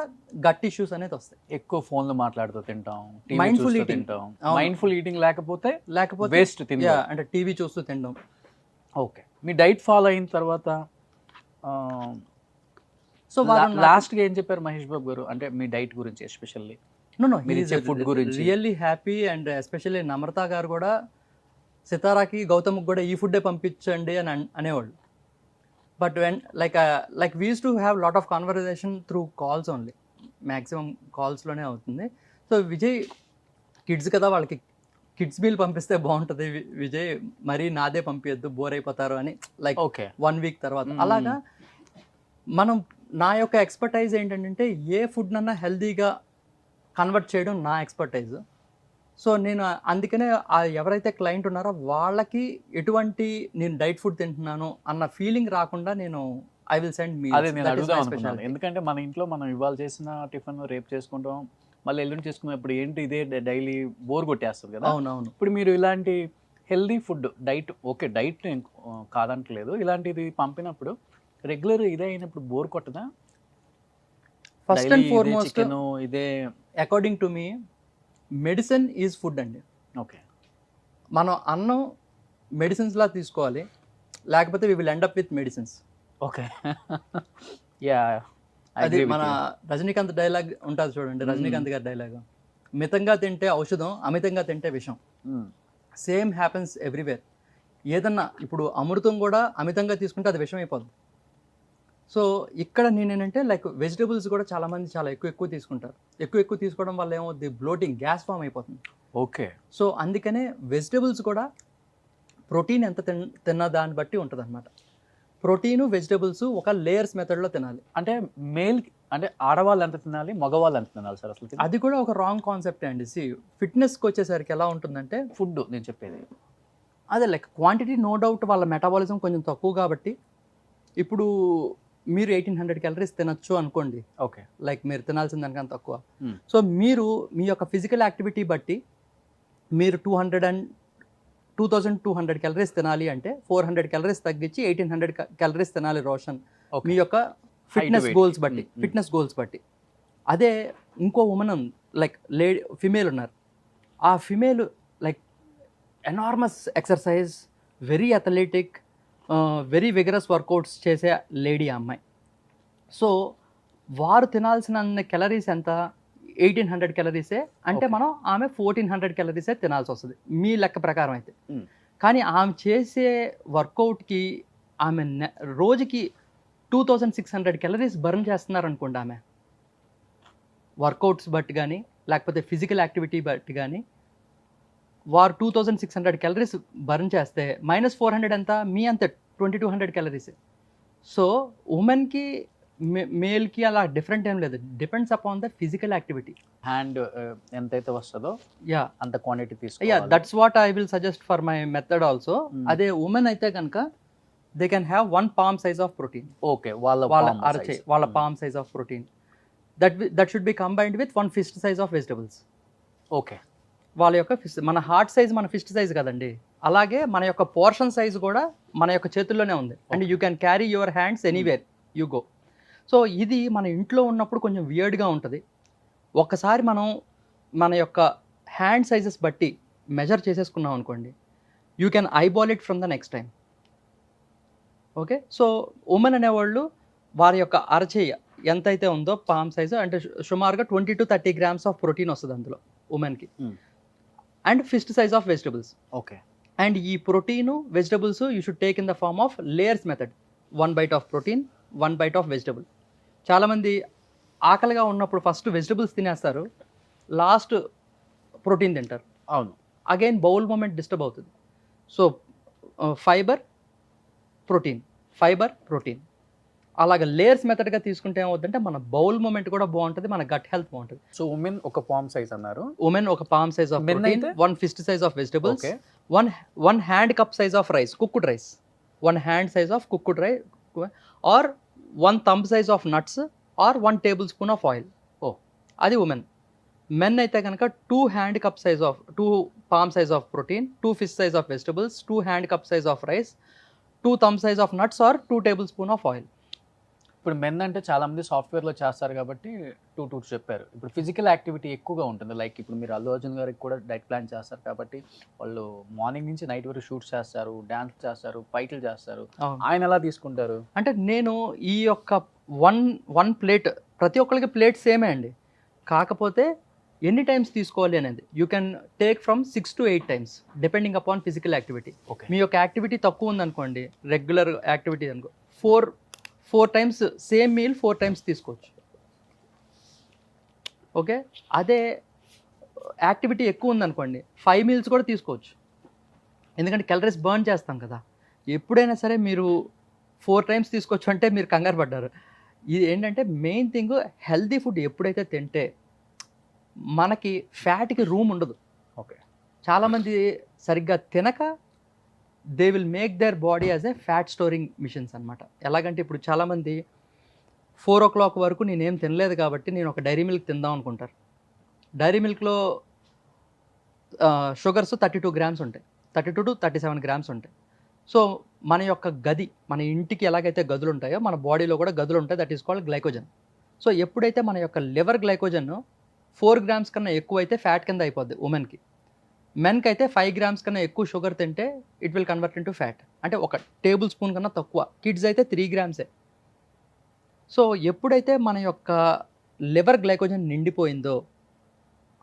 గట్ ఇష్యూస్ అనేది వస్తాయి. ఎక్కువ ఫోన్లు మాట్లాడుతూ తింటాం, Mindful eating. తింటాం. అవును. మైండ్ఫుల్ ఈటింగ్ లేకపోతే లేకపోతే వేస్ట్ తిండి. అంటే టీవీ చూస్తూ తినడం. ఓకే. మీ డైట్ ఫాలో అయిన తర్వాత సో లాస్ట్గా ఏం చెప్పారు మహేష్ బాబు గారు, అంటే మీ డైట్ గురించి ఎస్పెషల్లీ? మీరు ఇచ్చే food గురించి. Really happy. అండ్ ఎస్పెషల్లీ నమ్రత గారు కూడా సితారాకి గౌతమ్కి కూడా ఈ ఫుడ్డే పంపించండి అని అనేవాళ్ళు. But when like we used to have lot of conversation through calls only. Maximum కాల్స్లోనే అవుతుంది. సో విజయ్ కిడ్స్ కదా, వాళ్ళకి కిడ్స్ మీల్ పంపిస్తే బాగుంటుంది విజయ్, మరీ నాదే పంపించద్దు బోర్ అయిపోతారు అని, లైక్ ఓకే. 1 వీక్ తర్వాత. అలాగా మనం నా యొక్క ఎక్స్పర్టైజ్ ఏంటంటే ఏ ఫుడ్నన్నా హెల్దీగా కన్వర్ట్ చేయడం నా ఎక్స్పర్టైజ్. సో నేను అందుకనే ఎవరైతే క్లయింట్ ఉన్నారో వాళ్ళకి ఎటువంటి నేను డైట్ ఫుడ్ తింటున్నాను అన్న ఫీలింగ్ రాకుండా నేను ఐ విల్ సెండ్ మీ. అదే నేను అడుగుదాం అనుకున్నాను. ఎందుకంటే మన ఇంట్లో మనం ఇవాళ చేసిన టిఫిన్ రేపు చేసుకుంటాం, మళ్ళీ ఎల్లుండి చేసుకున్నప్పుడు ఏంటి ఇదే డైలీ బోర్ కొట్టేస్తుంది కదా. అవునవును. ఇప్పుడు మీరు ఇలాంటి healthy food diet, okay diet నేను కాదంటలేదు, ఇలాంటిది పంపినప్పుడు రెగ్యులర్ ఇదే అయినప్పుడు బోర్ కొట్టదా? ఫస్ట్ అండ్ ఫార్మోస్ట్ చికెన్ ఇదే according to me medicine is food అండి. ఓకే. మనం అన్నం మెడిసిన్స్లా తీసుకోవాలి, లేకపోతే we will end up with medicines. Okay. Yeah, అది మన రజనీకాంత్ డైలాగ్ ఉంటుంది చూడండి, రజనీకాంత్ గారి డైలాగ్, మితంగా తింటే ఔషధం, అమితంగా తింటే విషం. Same happens everywhere. ఏదన్నా ఇప్పుడు అమృతం కూడా అమితంగా తీసుకుంటే అది విషం అయిపోద్ది. సో ఇక్కడ నేనేంటంటే లైక్ వెజిటబుల్స్ కూడా చాలామంది చాలా ఎక్కువ తీసుకుంటారు. ఎక్కువ తీసుకోవడం వల్ల ఏమవుద్ది, బ్లోటింగ్, గ్యాస్ ఫామ్ అయిపోతుంది. ఓకే. సో అందుకనే వెజిటబుల్స్ కూడా ప్రోటీన్ ఎంత తిన్న దాన్ని బట్టి ఉంటుంది అనమాట. ప్రోటీను వెజిటబుల్స్ ఒక లేయర్స్ మెథడ్లో తినాలి. అంటే మేల్ అంటే ఆడవాళ్ళు ఎంత తినాలి, మగవాళ్ళు ఎంత తినాలి సార్ అసలు? అది కూడా ఒక రాంగ్ కాన్సెప్ట్ అండి. ఫిట్నెస్కి వచ్చేసరికి ఎలా ఉంటుందంటే ఫుడ్ నేను చెప్పేది అదే లైక్ క్వాంటిటీ నో డౌట్ వాళ్ళ మెటాబాలిజం కొంచెం తక్కువ కాబట్టి ఇప్పుడు మీరు 1800 క్యాలరీస్ తినొచ్చు అనుకోండి, ఓకే. లైక్ మీరు తినాల్సిన దానికన్నా తక్కువ. Hmm. సో మీరు మీ యొక్క ఫిజికల్ యాక్టివిటీ బట్టి మీరు 2200 క్యాలరీస్ తినాలి అంటే 400 క్యాలరీస్ తగ్గించి 1800 క్యాలరీస్ తినాలి రోషన్, Okay. మీ యొక్క ఫిట్నెస్ weight. గోల్స్ బట్టి. ఫిట్నెస్ గోల్స్ బట్టి. అదే ఇంకో ఉమెన్ లైక్ ఫిమేల్ ఉన్నారు, ఆ female like enormous exercise, very athletic, very vigorous workouts చేసే లేడీ ఆ అమ్మాయి. సో వారు తినాల్సిన క్యాలరీస్ ఎంత? 1800 క్యాలరీసే. అంటే Okay. మనం ఆమె 1400 క్యాలరీసే తినాల్సి వస్తుంది మీ లెక్క ప్రకారం అయితే. Hmm. కానీ ఆమె చేసే వర్కౌట్కి ఆమె రోజుకి 2600 క్యాలరీస్ బర్న్ చేస్తున్నారు అనుకోండి. ఆమె వర్కౌట్స్ బట్టి కానీ లేకపోతే ఫిజికల్ యాక్టివిటీ బట్టి కానీ వారు 2600 క్యాలరీస్ బర్న్ చేస్తే -400 ఎంత? మీ అంతే 2200 క్యాలరీస్. సో ఉమెన్కి మేల్కి అలా డిఫరెంట్ ఏం లేదు, depends upon the physical activity. Hand ఎంతైతే వస్తుందో యా అంత క్వాంటిటీ యా తీసుకోవాలి. That's what I will suggest for my method also. Hmm. అదే ఉమెన్ అయితే కనుక they can have 1 palm size of protein. Okay. వాళ్ళ అరచే వాళ్ళ palm size of protein that should be combined with 1 fist size of vegetables. Okay. వాళ్ళ యొక్క ఫిస్ట్, మన హార్ట్ సైజ్ మన ఫిస్ట్ సైజ్ కదండి, అలాగే మన యొక్క పోర్షన్ సైజ్ కూడా మన యొక్క చేతుల్లోనే ఉంది. And you can carry your hands anywhere you go. So ఇది మన ఇంట్లో ఉన్నప్పుడు కొంచెం వియర్డ్గా ఉంటుంది. ఒక్కసారి మనం మన యొక్క హ్యాండ్ సైజెస్ బట్టి మెజర్ చేసేసుకున్నాం అనుకోండి, you can eyeball it from the next time. Okay. So women అనేవాళ్ళు వారి యొక్క అరచేయ ఎంతైతే ఉందో పామ్ సైజు, అంటే సుమారుగా 20 to 30 grams ఆఫ్ ప్రోటీన్ వస్తుంది అందులో ఉమెన్కి. And fist size of vegetables. Okay. And ఈ protein vegetables you should take in the form of layers method. 1 bite of protein, 1 bite of vegetable. చాలామంది ఆకలిగా ఉన్నప్పుడు ఫస్ట్ వెజిటబుల్స్ తినేస్తారు, లాస్ట్ ప్రోటీన్ తింటారు. అవును. అగైన్ బౌల్ మూమెంట్ డిస్టర్బ్ అవుతుంది. So fibre protein, fibre protein, అలాగే లేయర్స్ మెథడ్గా తీసుకుంటే ఏమవుతుందంటే మన బౌల్ మూమెంట్ కూడా బాగుంటుంది, మన గట్ హెల్త్ బాగుంటుంది. సో ఉమెన్ ఒక పామ్ సైజ్ అన్నారు, ఉమెన్ ఒక palm size of Men protein, అయితే? 1 fist size of vegetables, okay. one hand cup size of rice, cooked rice, 1 hand size of cooked rice, or 1 thumb size of nuts, or 1 tablespoon of oil. Oh. అది ఉమెన్. మెన్ అయితే కనుక 2 hand cup size of 2 palm size of protein, 2 fist size of vegetables, 2 hand cup size of rice, 2 thumb size of nuts, or 2 tablespoon of oil. ఇప్పుడు మెన్ అంటే చాలా మంది సాఫ్ట్వేర్లో చేస్తారు కాబట్టి 2 చెప్పారు. ఇప్పుడు ఫిజికల్ యాక్టివిటీ ఎక్కువగా ఉంటుంది, లైక్ ఇప్పుడు మీరు అల్లు అర్జున్ గారికి కూడా డైట్ ప్లాన్ చేస్తారు కాబట్టి వాళ్ళు మార్నింగ్ నుంచి నైట్ వరకు షూట్స్ చేస్తారు, డ్యాన్స్ చేస్తారు, ఫైట్లు చేస్తారు. ఆయన ఎలా తీసుకుంటారు? అంటే నేను ఈ యొక్క వన్ ప్లేట్, ప్రతి ఒక్కరికి ప్లేట్ సేమే అండి, కాకపోతే ఎన్ని టైమ్స్ తీసుకోవాలి అనేది you can take from 6 to 8 times depending upon physical activity. Okay. మీ యొక్క యాక్టివిటీ తక్కువ ఉందనుకోండి, రెగ్యులర్ యాక్టివిటీ అనుకో, 4 times సేమ్ మీల్ 4 times తీసుకోవచ్చు. ఓకే. అదే యాక్టివిటీ ఎక్కువ ఉందనుకోండి 5 meals కూడా తీసుకోవచ్చు, ఎందుకంటే క్యాలరీస్ బర్న్ చేస్తాం కదా. ఎప్పుడైనా సరే మీరు 4 times తీసుకోవచ్చు అంటే మీరు కంగారు పడ్డారు. ఇది ఏంటంటే మెయిన్ థింగ్, హెల్తీ ఫుడ్ ఎప్పుడైతే తింటే మనకి ఫ్యాట్కి రూమ్ ఉండదు. ఓకే. చాలామంది సరిగ్గా తినక they will make their body as a fat storing machines అనమాట. ఎలాగంటే ఇప్పుడు చాలామంది 4 o'clock వరకు నేనేం తినలేదు కాబట్టి నేను ఒక డైరీ మిల్క్ తిందాం అనుకుంటారు. డైరీ మిల్క్లో షుగర్స్ 32 grams ఉంటాయి, 32 to 37 grams ఉంటాయి. సో మన యొక్క గది, మన ఇంటికి ఎలాగైతే గదులు ఉంటాయో మన బాడీలో కూడా గదులు ఉంటాయి, that is called glycogen. So ఎప్పుడైతే మన యొక్క లివర్ గ్లైకోజన్ 4 grams కన్నా ఎక్కువ అయితే ఫ్యాట్ కింద అయిపోద్ది ఉమెన్కి. మెన్కి అయితే 5 grams కన్నా ఎక్కువ షుగర్ తింటే it will convert into fat, అంటే 1 tablespoon కన్నా తక్కువ. కిడ్స్ అయితే 3 grams. సో ఎప్పుడైతే మన యొక్క లివర్ గ్లైకోజన్ నిండిపోయిందో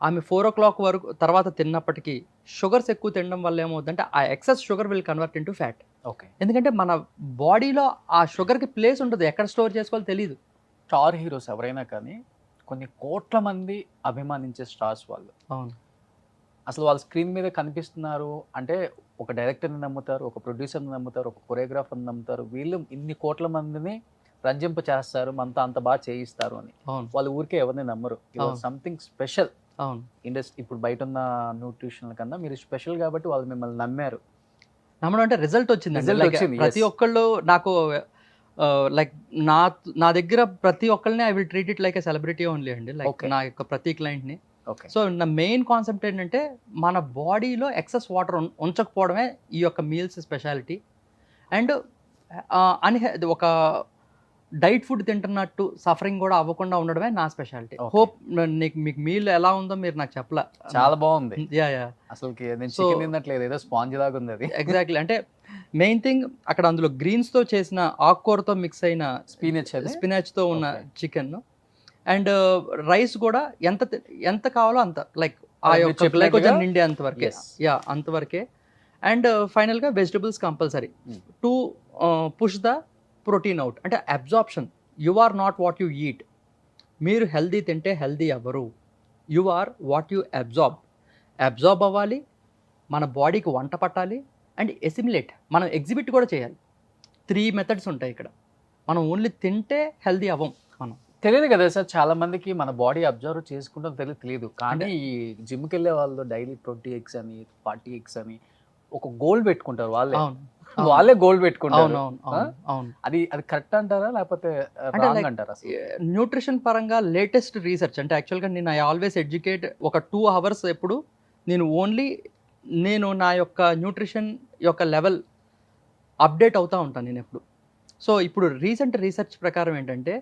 ఆమె 4 o'clock వరకు తర్వాత తిన్నప్పటికీ షుగర్స్ ఎక్కువ తినడం వల్ల ఏమవుతుందంటే ఆ excess sugar will convert into fat. Okay. ఎందుకంటే మన బాడీలో ఆ షుగర్కి ప్లేస్ ఉంటుంది, ఎక్కడ స్టోర్ చేసుకోవాలో తెలియదు. స్టార్ హీరోస్ ఎవరైనా కానీ కొన్ని కోట్ల మంది అభిమానించే స్టార్స్ వాళ్ళు. అవును. అసలు వాళ్ళు స్క్రీన్ మీద కనిపిస్తున్నారు అంటే ఒక డైరెక్టర్ని నమ్ముతారు, ఒక ప్రొడ్యూసర్ని నమ్ముతారు, ఒక కొరియోగ్రాఫర్ని నమ్ముతారు. వీళ్ళు ఇన్ని కోట్ల మందిని రంజింప చేస్తారు, మనతో అంత బాగా చేయిస్తారు అని. అవును. వాళ్ళు ఊరికే ఎవరిని నమ్మరు. Something special. అవును. ఇండస్ట్రీ ఇప్పుడు బయట ఉన్న న్యూట్రిషన్ కన్నా మీరు స్పెషల్ కాబట్టి వాళ్ళు మిమ్మల్ని నమ్మారు. నమ్మడం అంటే రిజల్ట్ వచ్చింది. Result వచ్చింది, ప్రతి yes. ఒక్కళ్ళు నాకు లైక్ నా నా దగ్గర ప్రతి ఒక్కరిని I will treat it like a celebrity only అండి, లైక్ Okay. నా యొక్క ప్రతి క్లయింట్ని. ఓకే. సో నా మెయిన్ కాన్సెప్ట్ ఏంటంటే మన బాడీలో ఎక్సెస్ వాటర్ ఉంచకపోవడమే ఈ యొక్క మీల్స్ స్పెషాలిటీ. అండ్ ఒక డైట్ ఫుడ్ తింటున్నట్టు సఫరింగ్ కూడా అవ్వకుండా ఉండడమే నా స్పెషాలిటీ. Okay. హోప్ మీకు మీల్ ఎలా ఉందో మీరు నాకు చెప్పలా. చాలా బాగుంది. యా యా అసలుకి నేను So- చికెన్ తిన్నట్లేదు, ఏదో స్పాంజ్ లాగా ఉంది అది. ఎగ్జాక్ట్లీ. అంటే మెయిన్ థింగ్ అక్కడ అందులో గ్రీన్స్తో చేసిన ఆకుకూరతో మిక్స్ అయిన స్పినచ్ అది. స్పినాచ్తో ఉన్న Okay. చికెన్. అండ్ రైస్ కూడా ఎంత కావాలో అంత, లైక్ ఆ మీరు యొక్క చెప్పినట్టుగా- గ్లైకోజన్ నిండే అంతవరకే. Yes. యా అంతవరకే. అండ్ ఫైనల్గా vegetables compulsory Hmm. To push the protein out. అంటే absorption, you are not what you eat. మీరు హెల్దీ తింటే హెల్దీ అవ్వరు, you are what you absorb అవ్వాలి, మన బాడీకి వంట పట్టాలి అండ్ ఎసిమిలేట్, మనం ఎగ్జిబిట్ కూడా చేయాలి. 3 మెథడ్స్ ఉంటాయి ఇక్కడ. మనం ఓన్లీ తింటే హెల్దీ అవ్వం మనం. తెలియదు కదా సార్, చాలా మందికి మన బాడీ అబ్జర్వ్ చేసుకుంటాం తెలియదు. కానీ ఈ జిమ్కి వెళ్ళే వాళ్ళు డైలీ 20 ఎగ్స్ అని 40 ఎగ్స్ అని ఒక గోల్ పెట్టుకుంటారు వాళ్ళే. అవును వాళ్ళే గోల్ పెట్టుకుంటారు. అవును అవును అవును. అది కరెక్ట్ అంటారా లేకపోతే అంటే రాంగ్ like- అంటారా? న్యూట్రిషన్ పరంగా లేటెస్ట్ రీసెర్చ్ అంటే యాక్చువల్గా నేను ఐ ఆల్వేస్ ఎడ్యుకేట్ ఒక 2 hours ఎప్పుడు నేను నా యొక్క న్యూట్రిషన్ యొక్క లెవెల్ అప్డేట్ అవుతూ ఉంటాను నేను ఎప్పుడు. సో ఇప్పుడు రీసెంట్ రీసెర్చ్ ప్రకారం ఏంటంటే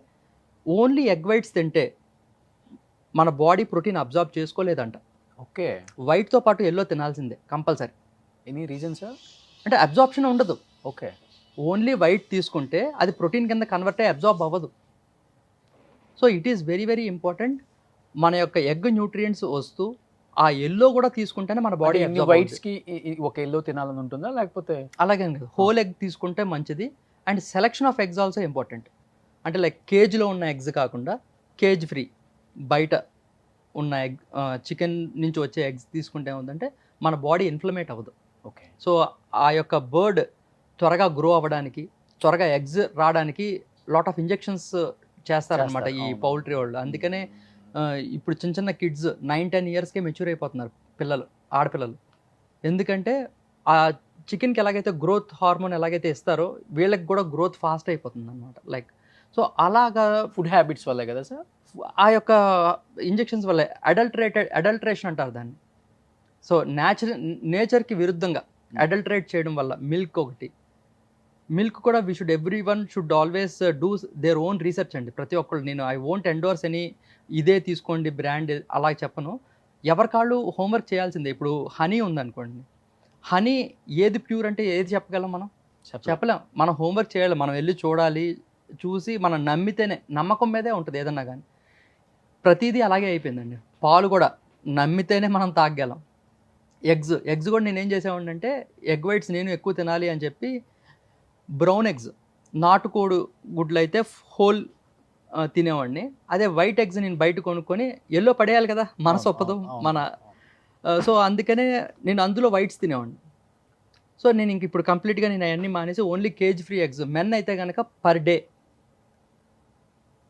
ఓన్లీ ఎగ్ వైట్స్ తింటే మన బాడీ ప్రోటీన్ అబ్జార్బ్ చేసుకోలేదంట. ఓకే. వైట్తో పాటు ఎల్లో తినాల్సిందే కంపల్సరీ. Any reason sir? అంటే అబ్జార్ప్షన్ ఉండదు. ఓకే. ఓన్లీ వైట్ తీసుకుంటే అది ప్రోటీన్ కింద కన్వర్ట్ అయ్యి అబ్జార్బ్ అవ్వదు. So it is very very important. మన యొక్క ఎగ్ న్యూట్రియంట్స్ వస్తూ ఆ ఎల్లో కూడా తీసుకుంటేనే మన బాడీ వైట్స్ కి ఒక ఎల్లో తినాలని ఉంటుందా లేకపోతే? అలాగే హోల్ ఎగ్ తీసుకుంటే మంచిది. And selection of eggs also important. అంటే లైక్ కేజ్లో ఉన్న ఎగ్స్ కాకుండా కేజ్ ఫ్రీ బయట ఉన్న ఎగ్, చికెన్ నుంచి వచ్చే ఎగ్స్ తీసుకుంటే ఏముందంటే మన బాడీ ఇన్ఫ్లమేట్ అవ్వదు. ఓకే. సో ఆ యొక్క బర్డ్ త్వరగా గ్రో అవ్వడానికి, త్వరగా ఎగ్స్ రావడానికి లాట్ ఆఫ్ ఇంజెక్షన్స్ చేస్తారనమాట ఈ అవును. పౌల్ట్రీ వాళ్ళు. అందుకనే ఇప్పుడు చిన్న చిన్న కిడ్స్ 9-10 ఇయర్స్కే మెచ్యూర్ అయిపోతున్నారు పిల్లలు, ఆడపిల్లలు. ఎందుకంటే ఆ చికెన్కి ఎలాగైతే గ్రోత్ హార్మోన్ ఎలాగైతే ఇస్తారో వీళ్ళకి కూడా గ్రోత్ ఫాస్ట్ అయిపోతుంది అనమాట. లైక్ సో అలాగా ఫుడ్ హ్యాబిట్స్ వల్లే కదా సార్? ఆ యొక్క ఇంజెక్షన్స్ వల్ల అడల్ట్రేషన్ అంటారు దాన్ని. సో నేచర్కి విరుద్ధంగా అడల్టరేట్ చేయడం వల్ల మిల్క్ కూడా every one should always do their own research అండి. ప్రతి ఒక్కళ్ళు, నేను ఐ వోంట్ ఎండోర్స్ అని ఇదే తీసుకోండి బ్రాండ్ అలా చెప్పను. ఎవరికాళ్ళు హోంవర్క్ చేయాల్సిందే. ఇప్పుడు హనీ ఉందనుకోండి, హనీ ఏది ప్యూర్ అంటే ఏది చెప్పగలం మనం? చెప్పలేం. మనం హోంవర్క్ చేయాలి, మనం వెళ్ళి చూడాలి, చూసి మనం నమ్మితేనే, నమ్మకం మీదే ఉంటుంది ఏదన్నా కానీ. ప్రతిదీ అలాగే అయిపోయిందండి. పాలు కూడా నమ్మితేనే మనం తాగగలం. ఎగ్స్ కూడా నేను ఏం చేసేవాడిని అంటే ఎగ్ వైట్స్ నేను ఎక్కువ తినాలి అని చెప్పి బ్రౌన్ ఎగ్స్, నాటుకోడు గుడ్లు అయితే హోల్ తినేవాడిని. అదే వైట్ ఎగ్స్ నేను బయట కొనుక్కొని ఎల్లో పడేయాలి కదా, మనసు ఒప్పదు మన. సో అందుకనే నేను అందులో వైట్స్ తినేవాడిని. సో నేను ఇంక ఇప్పుడు కంప్లీట్గా నేను అవన్నీ మానేసి only cage free eggs. Men అయితే కనుక పర్ డే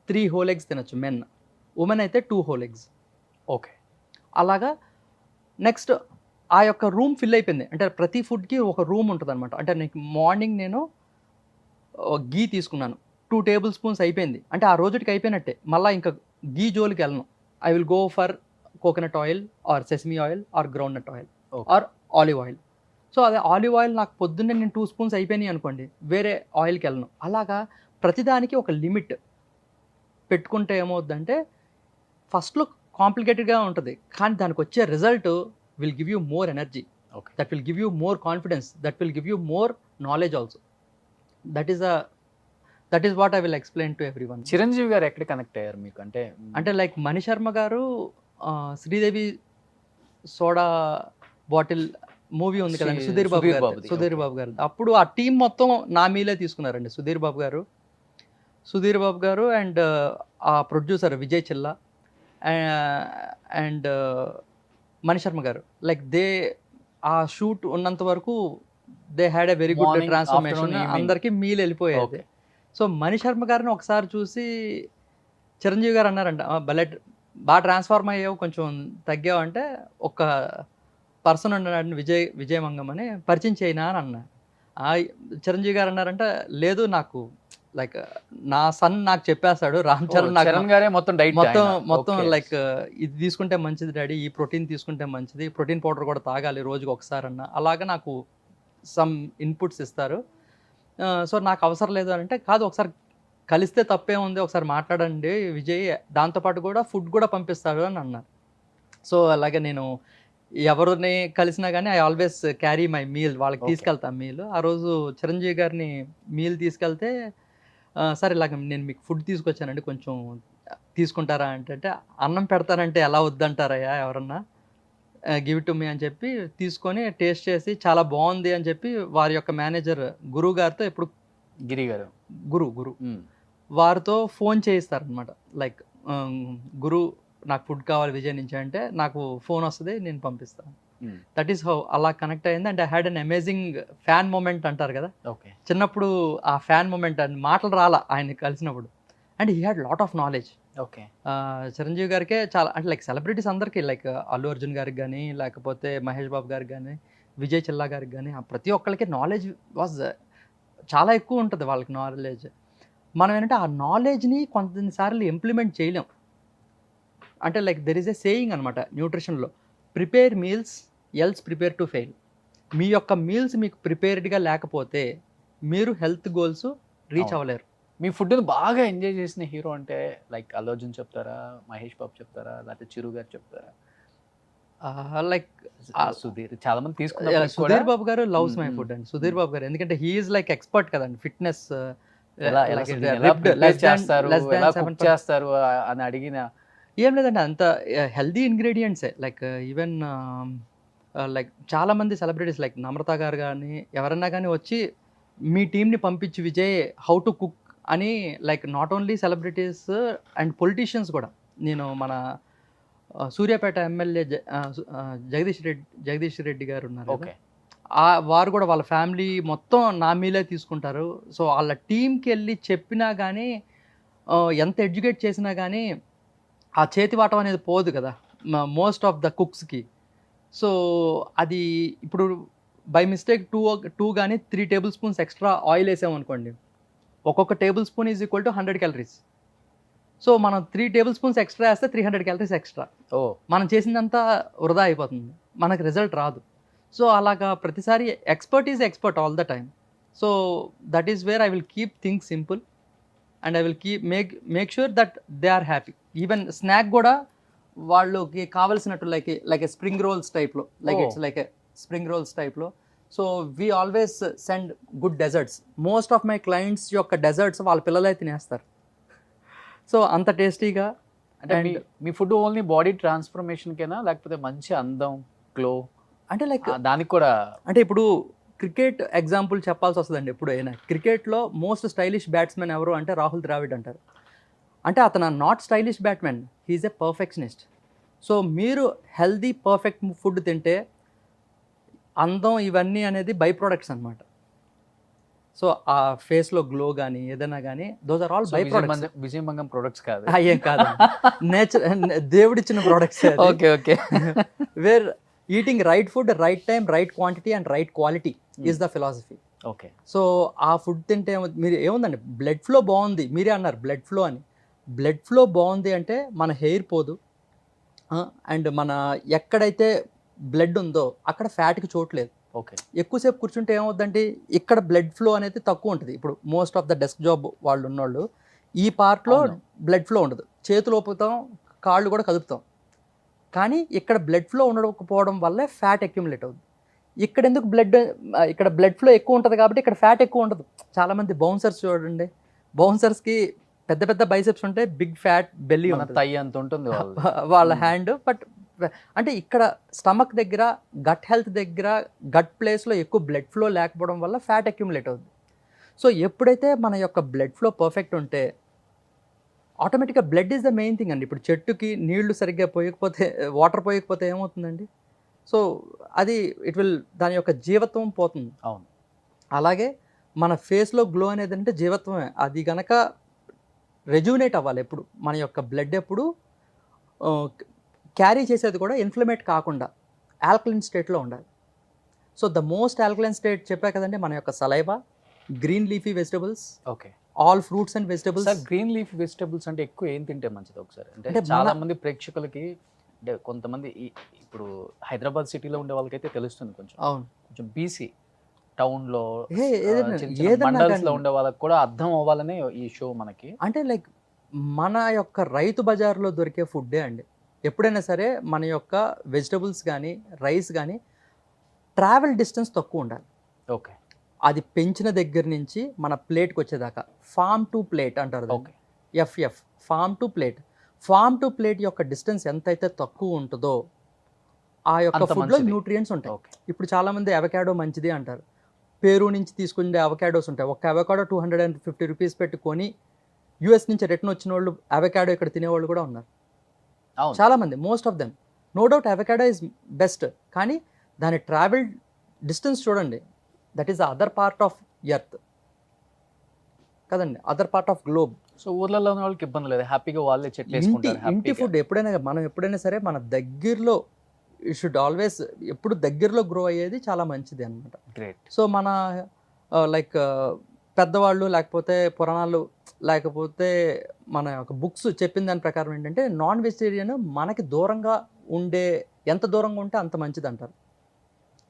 3 whole eggs తినచ్చు మెన్. ఉమెన్ అయితే 2 whole eggs. ఓకే. అలాగా నెక్స్ట్ ఆ యొక్క రూమ్ ఫిల్ అయిపోయింది. అంటే ప్రతి ఫుడ్కి ఒక రూమ్ ఉంటుంది అనమాట. అంటే నీకు మార్నింగ్ నేను గీ తీసుకున్నాను, 2 tablespoons అయిపోయింది అంటే ఆ రోజుకి అయిపోయినట్టే. మళ్ళీ ఇంకా గీ జోలికి వెళ్ళను. I will go for coconut oil are sesame oil are groundnut oil are olive oil. So అదే ఆలివ్ ఆయిల్ నాకు పొద్దున్నే నేను 2 spoons అయిపోయినాయి అనుకోండి, వేరే ఆయిల్కి వెళ్ళను. అలాగా ప్రతిదానికి ఒక లిమిట్ పెట్టుకుంటే ఏమవుద్దంటే ఫస్ట్లో కాంప్లికేటెడ్గా ఉంటుంది, కానీ దానికి వచ్చే result will give you more energy, okay. That will give you more confidence, that will give you more knowledge also. That is what I will explain to every one. Chiranjeevi garu ఎక్కడ కనెక్ట్ అయ్యారు మీకు? అంటే లైక్ మణిశర్మ గారు శ్రీదేవి సోడా బాటిల్ మూవీ ఉంది కదండి, సుధీర్ బాబు గారు. అప్పుడు ఆ టీం మొత్తం నా మీలే తీసుకున్నారండి. సుధీర్ బాబు గారు అండ్ ఆ ప్రొడ్యూసర్ విజయ్ చిల్లా అండ్ మణిశర్మ గారు, లైక్ ఆ షూట్ ఉన్నంత వరకు they had a very good Morning, transformation. afternoon, evening. అందరికీ మీల్ వెళ్ళిపోయేది. సో మణిశర్మ గారిని ఒకసారి చూసి చిరంజీవి గారు అన్నారంట, బాగా ట్రాన్స్ఫార్మ్ అయ్యావు, కొంచెం తగ్గావు అంటే ఒక పర్సన్ ఉన్నాడు విజయమంగం అని, పరిచయం చేయనా అని అన్నా. చిరంజీవి గారు అన్నారంట, లేదు నాకు లైక్ నా సన్ నాకు చెప్పేస్తాడు, రామ్ చరణ్ నాకు చరణ్ గారే మొత్తం డైట్ మొత్తం లైక్ ఇది తీసుకుంటే మంచిది డాడీ, ఈ ప్రోటీన్ తీసుకుంటే మంచిది, ప్రోటీన్ పౌడర్ కూడా తాగాలి రోజుకి ఒకసారి అన్న, అలాగా నాకు సమ్ ఇన్పుట్స్ ఇస్తారు. సో నాకు అవసరం లేదు అని అంటే, కాదు ఒకసారి కలిస్తే తప్పే ఉంది, ఒకసారి మాట్లాడండి విజయ్, దాంతోపాటు కూడా ఫుడ్ కూడా పంపిస్తాడు అని అన్నారు. సో అలాగే నేను ఎవరిని కలిసినా కానీ I always carry my meal, వాళ్ళకి తీసుకెళ్తాను మీల్. ఆ రోజు చిరంజీవి గారిని మీల్ తీసుకెళ్తే, సరే ఇలాగ నేను మీకు ఫుడ్ తీసుకొచ్చానండి కొంచెం తీసుకుంటారా అంటే, అన్నం పెడతానంటే ఎలా వద్దంటారయ్యా ఎవరన్నా, గివ్ టు మీ అని చెప్పి తీసుకొని టేస్ట్ చేసి చాలా బాగుంది అని చెప్పి వారి యొక్క మేనేజర్ గురువు గారితో, ఎప్పుడు గిరి గారు గురు వారితో ఫోన్ చేయిస్తారనమాట. లైక్ గురు నాకు ఫుడ్ కావాలి విజయ్ నుంచి అంటే నాకు ఫోన్ వస్తుంది, నేను పంపిస్తాను. దట్ ఈస్ హౌ అలా కనెక్ట్ అయింది. And I had an amazing fan moment అంటారు కదా, చిన్నప్పుడు ఆ ఫ్యాన్ మూమెంట్ అని మాటలు రాలా ఆయన కలిసినప్పుడు. And he had lot of knowledge. Okay, Chiranjeevi గారికే చాలా, అంటే లైక్ సెలబ్రిటీస్ అందరికీ, లైక్ అల్లు అర్జున్ గారికి కానీ, లేకపోతే మహేష్ బాబు గారికి కానీ, విజయ్ చిల్లా గారికి కానీ, ప్రతి ఒక్కరికి నాలెడ్జ్ వాజ్ చాలా ఎక్కువ ఉంటుంది వాళ్ళకి నాలెడ్జ్. మనం ఏంటంటే ఆ నాలెడ్జ్ని కొన్నిసార్లు ఇంప్లిమెంట్ చేయలేం. అంటే like there is a saying అనమాట న్యూట్రిషన్లో, prepare meals else prepare to fail. మీ యొక్క మీల్స్ మీకు ప్రిపేర్డ్గా లేకపోతే మీరు హెల్త్ గోల్స్ రీచ్ అవ్వలేరు. మీ ఫుడ్ని బాగా ఎంజాయ్ చేసిన హీరో అంటే లైక్ అల్లు అర్జున్ చెప్తారా, మహేష్ బాబు చెప్తారా, లేకపోతే చిరు గారు చెప్తారా? లైక్ సుధీర్, చాలా మంది తీసుకున్నారు. సుధీర్ బాబు గారు లవ్స్ మై ఫుడ్ అండి. సుధీర్ బాబు గారు ఎందుకంటే హీఈస్ లైక్ ఎక్స్పర్ట్ కదండి, ఫిట్నెస్ చేస్తారు అని అడిగిన ఏం లేదండి, అంత హెల్దీ ఇంగ్రీడియంట్సే. లైక్ ఈవెన్ లైక్ చాలామంది సెలబ్రిటీస్ లైక్ నమ్రత గారు కానీ ఎవరన్నా కానీ వచ్చి మీ టీంని పంపించి విజయ్ హౌ టు కుక్ అని, like not only celebrities and politicians కూడా. నేను మన సూర్యాపేట ఎమ్మెల్యే జగదీష్ రెడ్డి గారు ఉన్నారు, వారు కూడా వాళ్ళ ఫ్యామిలీ మొత్తం నా మీలే తీసుకుంటారు. సో వాళ్ళ టీంకి వెళ్ళి చెప్పినా కానీ, ఎంత ఎడ్యుకేట్ చేసినా కానీ ఆ చేతివాటం అనేది పోదు కదా మోస్ట్ ఆఫ్ ద కుక్స్కి. సో అది ఇప్పుడు బై మిస్టేక్ టూ కానీ 3 టేబుల్ స్పూన్స్ ఎక్స్ట్రా ఆయిల్ వేసామనుకోండి, ఒక్కొక్క table spoon is equal to 100 calories. So మనం 3 టేబుల్ స్పూన్స్ ఎక్స్ట్రా వేస్తే 300 క్యాలరీస్ ఎక్స్ట్రా. మనం చేసిందంతా వృధా అయిపోతుంది, మనకు రిజల్ట్ రాదు. సో అలాగా ప్రతిసారి expert is expert all the time. So that is where I will keep things simple and I will make sure that they are happy. Even snack కూడా వాళ్ళకి కావలసినట్టు లైక్ స్ప్రింగ్ రోల్స్ టైప్లో, like it's like spring rolls టైప్లో. So we always send good desserts. Most of my clients యొక్క డెజర్ట్స్ వాళ్ళ పిల్లలే తినేస్తారు. సో అంత టేస్టీగా. అంటే మీ ఫుడ్ ఓన్లీ బాడీ ట్రాన్స్ఫర్మేషన్కేనా, లేకపోతే మంచి అందం గ్లో అంటే లైక్ దానికి కూడా? అంటే ఇప్పుడు క్రికెట్ ఎగ్జాంపుల్ చెప్పాల్సి వస్తుందండి. ఎప్పుడు అయినా క్రికెట్లో మోస్ట్ స్టైలిష్ బ్యాట్స్మెన్ ఎవరు అంటే రాహుల్ ద్రావిడ్ అంటారు. అంటే అతను not stylish batsmen, he's a perfectionist. So మీరు హెల్దీ పర్ఫెక్ట్ ఫుడ్ తింటే అందం ఇవన్నీ అనేది బై ప్రొడక్ట్స్ అనమాట. సో ఆ ఫేస్లో గ్లో కానీ ఏదైనా కానీ those are all by products. Vijayamangam products కాదు, ఏం కాదు, దేవుడిచ్చిన products. Okay where eating right food, right time, right quantity and right quality is the philosophy. Okay. So ఆ ఫుడ్ తింటే మీరు ఏముందండి, బ్లడ్ ఫ్లో బాగుంది, మీరే అన్నారు బ్లడ్ ఫ్లో అని. బ్లడ్ ఫ్లో బాగుంది అంటే మన హెయిర్ పోదు, అండ్ మన ఎక్కడైతే బ్లడ్ ఉందో అక్కడ ఫ్యాట్కి చోట్లేదు. ఓకే. ఎక్కువసేపు కూర్చుంటే ఏమవుద్దంటే ఇక్కడ బ్లడ్ ఫ్లో అనేది తక్కువ ఉంటుంది. ఇప్పుడు most of the desk job వాళ్ళు ఉన్నోళ్ళు ఈ పార్ట్లో బ్లడ్ ఫ్లో ఉండదు, చేతులు ఊపుతాం, కాళ్ళు కూడా కదుపుతాం, కానీ ఇక్కడ బ్లడ్ ఫ్లో ఉండకపోవడం వల్లే ఫ్యాట్ అక్యుములేట్ అవుతుంది. ఇక్కడ ఎందుకు ఇక్కడ బ్లడ్ ఫ్లో ఎక్కువ ఉంటుంది కాబట్టి ఇక్కడ ఫ్యాట్ ఎక్కువ ఉండదు. చాలామంది బౌన్సర్స్ చూడండి, బౌన్సర్స్కి పెద్ద పెద్ద బైసెప్స్ ఉంటాయి, బిగ్ ఫ్యాట్ బెల్లీ ఉంటుంది వాళ్ళ హ్యాండ్. బట్ అంటే ఇక్కడ స్టమక్ దగ్గర, గట్ హెల్త్ దగ్గర, గట్ ప్లేస్లో ఎక్కువ బ్లడ్ ఫ్లో లేకపోవడం వల్ల ఫ్యాట్ అక్యుములేట్ అవుతుంది. సో ఎప్పుడైతే మన యొక్క బ్లడ్ ఫ్లో పర్ఫెక్ట్ ఉంటే ఆటోమేటిక్గా blood is the main thing అండి. ఇప్పుడు చెట్టుకి నీళ్లు సరిగ్గా పోయకపోతే, వాటర్ పోయకపోతే ఏమవుతుందండి? సో అది దాని యొక్క జీవత్వం పోతుంది. అవును. అలాగే మన ఫేస్లో గ్లో అనేది అంటే జీవత్వమే. అది కనుక రెజ్యూనేట్ అవ్వాలి. ఎప్పుడు మన యొక్క బ్లడ్ ఎప్పుడు క్యారీ చేసేది కూడా ఇన్ఫ్లమేట్ కాకుండా ఆల్కలైన్ స్టేట్లో ఉండాలి. So the most alkaline state చెప్పా కదండి, మన యొక్క saliva, green leafy vegetables, okay, all fruits and vegetables. Sir green leaf vegetables అంటే ఎక్కువ ఏం తింటే మంచిది ఒకసారి? అంటే అంటే చాలా మన- మంది ప్రేక్షకులకి, అంటే కొంతమంది ఇప్పుడు హైదరాబాద్ సిటీలో ఉండే వాళ్ళకైతే తెలుస్తుంది, కొంచెం అవును, కొంచెం బీసీ టౌన్లో ఏదైనా మండల్స్ లో కానీ. ఉండే వాళ్ళకి కూడా అర్థం అవ్వాలనే ఈ షో మనకి. అంటే లైక్ మన యొక్క రైతు బజార్లో దొరికే ఫుడ్డే అండి. ఎప్పుడైనా సరే మన యొక్క వెజిటబుల్స్ కానీ రైస్ కానీ ట్రావెల్ డిస్టెన్స్ తక్కువ ఉండాలి. ఓకే అది పెంచిన దగ్గర నుంచి మన ప్లేట్కి వచ్చేదాకా ఫామ్ టు ప్లేట్ అంటారు దాన్ని. Okay FF, farm to plate. Farm to plate యొక్క డిస్టెన్స్ ఎంతైతే తక్కువ ఉంటుందో ఆ యొక్క అంత ఫుడ్లో మంచిది. న్యూట్రియంట్స్ ఉంటాయి. ఓకే ఇప్పుడు చాలామంది అవకాడో మంచిది అంటారు. పేరు నుంచి తీసుకునే అవకాడోస్ ఉంటాయి. ఒక అవకాడో 250 రూపీస్ పెట్టుకొని యూఎస్ నుంచి రిటర్న్ వచ్చిన వాళ్ళు అవకాడో ఇక్కడ తినేవాళ్ళు కూడా ఉన్నారు అవును. చాలామంది. Most of them. No doubt avocado is best, కానీ దాని ట్రావెల్ డిస్టెన్స్ చూడండి. That is the other part of earth కదండి, other part of globe. So ఊర్లలో ఉన్న వాళ్ళకి ఇబ్బంది లేదు, హ్యాపీగా వాళ్ళే చెట్లు ఇంటి వేసుకుంటారు ఇంటి ఫుడ్ మనం ఎప్పుడైనా సరే మన దగ్గరలో షుడ్ ఆల్వేస్ ఎప్పుడు దగ్గరలో గ్రో అయ్యేది చాలా మంచిది అనమాట. గ్రేట్. సో మన లైక్ పెద్దవాళ్ళు లేకపోతే పురాణాలు లేకపోతే మన యొక్క బుక్స్ చెప్పిన దాని ప్రకారం ఏంటంటే నాన్ వెజిటేరియన్ మనకి దూరంగా ఉండే, ఎంత దూరంగా ఉంటే అంత మంచిది అంటారు.